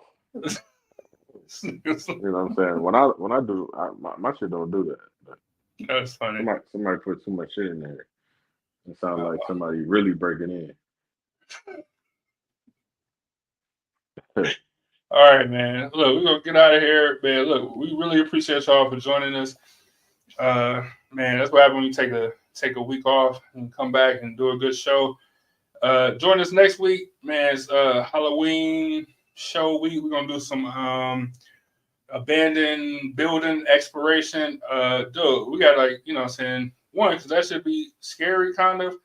You know what I'm saying? When I do, my shit don't do that. That's funny. Somebody put too much shit in there. It sounds like somebody really breaking in. All right, man. Look, we're gonna get out of here, man. Look, we really appreciate y'all for joining us. Man, that's what happens when you take a week off and come back and do a good show. Join us next week, man. It's Halloween show week. We're gonna do some abandoned building exploration. Dude, we got one, because that should be scary kind of.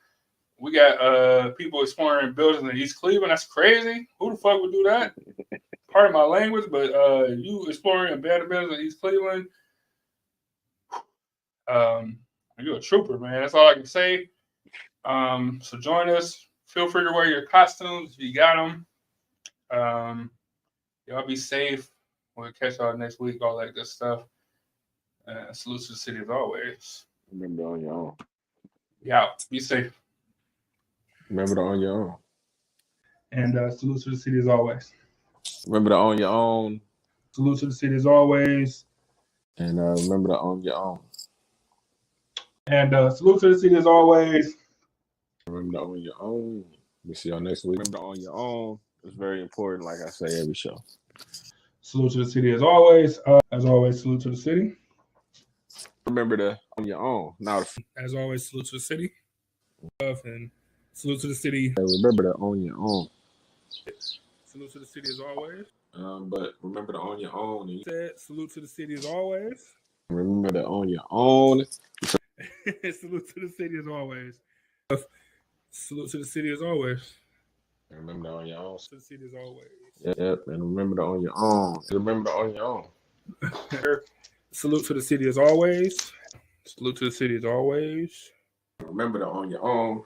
We got people exploring buildings in East Cleveland. That's crazy. Who the fuck would do that? Part of my language, but you exploring abandoned buildings in East Cleveland. You're a trooper, man. That's all I can say. So join us. Feel free to wear your costumes if you got them. Y'all be safe. We'll catch y'all next week, all that good stuff. Salute to the city as always. Remember on your own. Yeah, be safe. Remember to own your own. And salute to the city as always. Remember to own your own. Salute to the city as always. And remember to own your own. And salute to the city as always. Remember to own your own. We'll see y'all next week. Remember to own your own. It's very important, like I say every show. Salute to the city as always. Salute to the city. Remember to own your own. Now, as always, salute to the city. And salute to the city. Remember to own your own. Salute to the city as always. But remember to own your own. Salute to the city as always. Remember to own your own. Salute to the city as always. Salute to the city as always. Remember to own your own. To the city as always. Yep, and remember to own your own. Remember to own your own. Salute to the city as always. Salute to the city as always. Remember to own your own.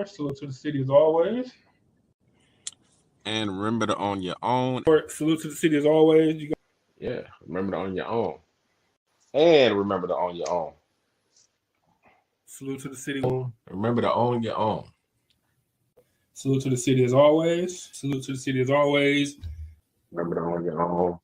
Salute to the city as always. And remember to own your own. Salute to the city as always. Yeah, remember to own your own. And remember to own your own. Salute to the city. Remember to own your own. Salute to the city as always. Salute to the city as always. Remember to own your own.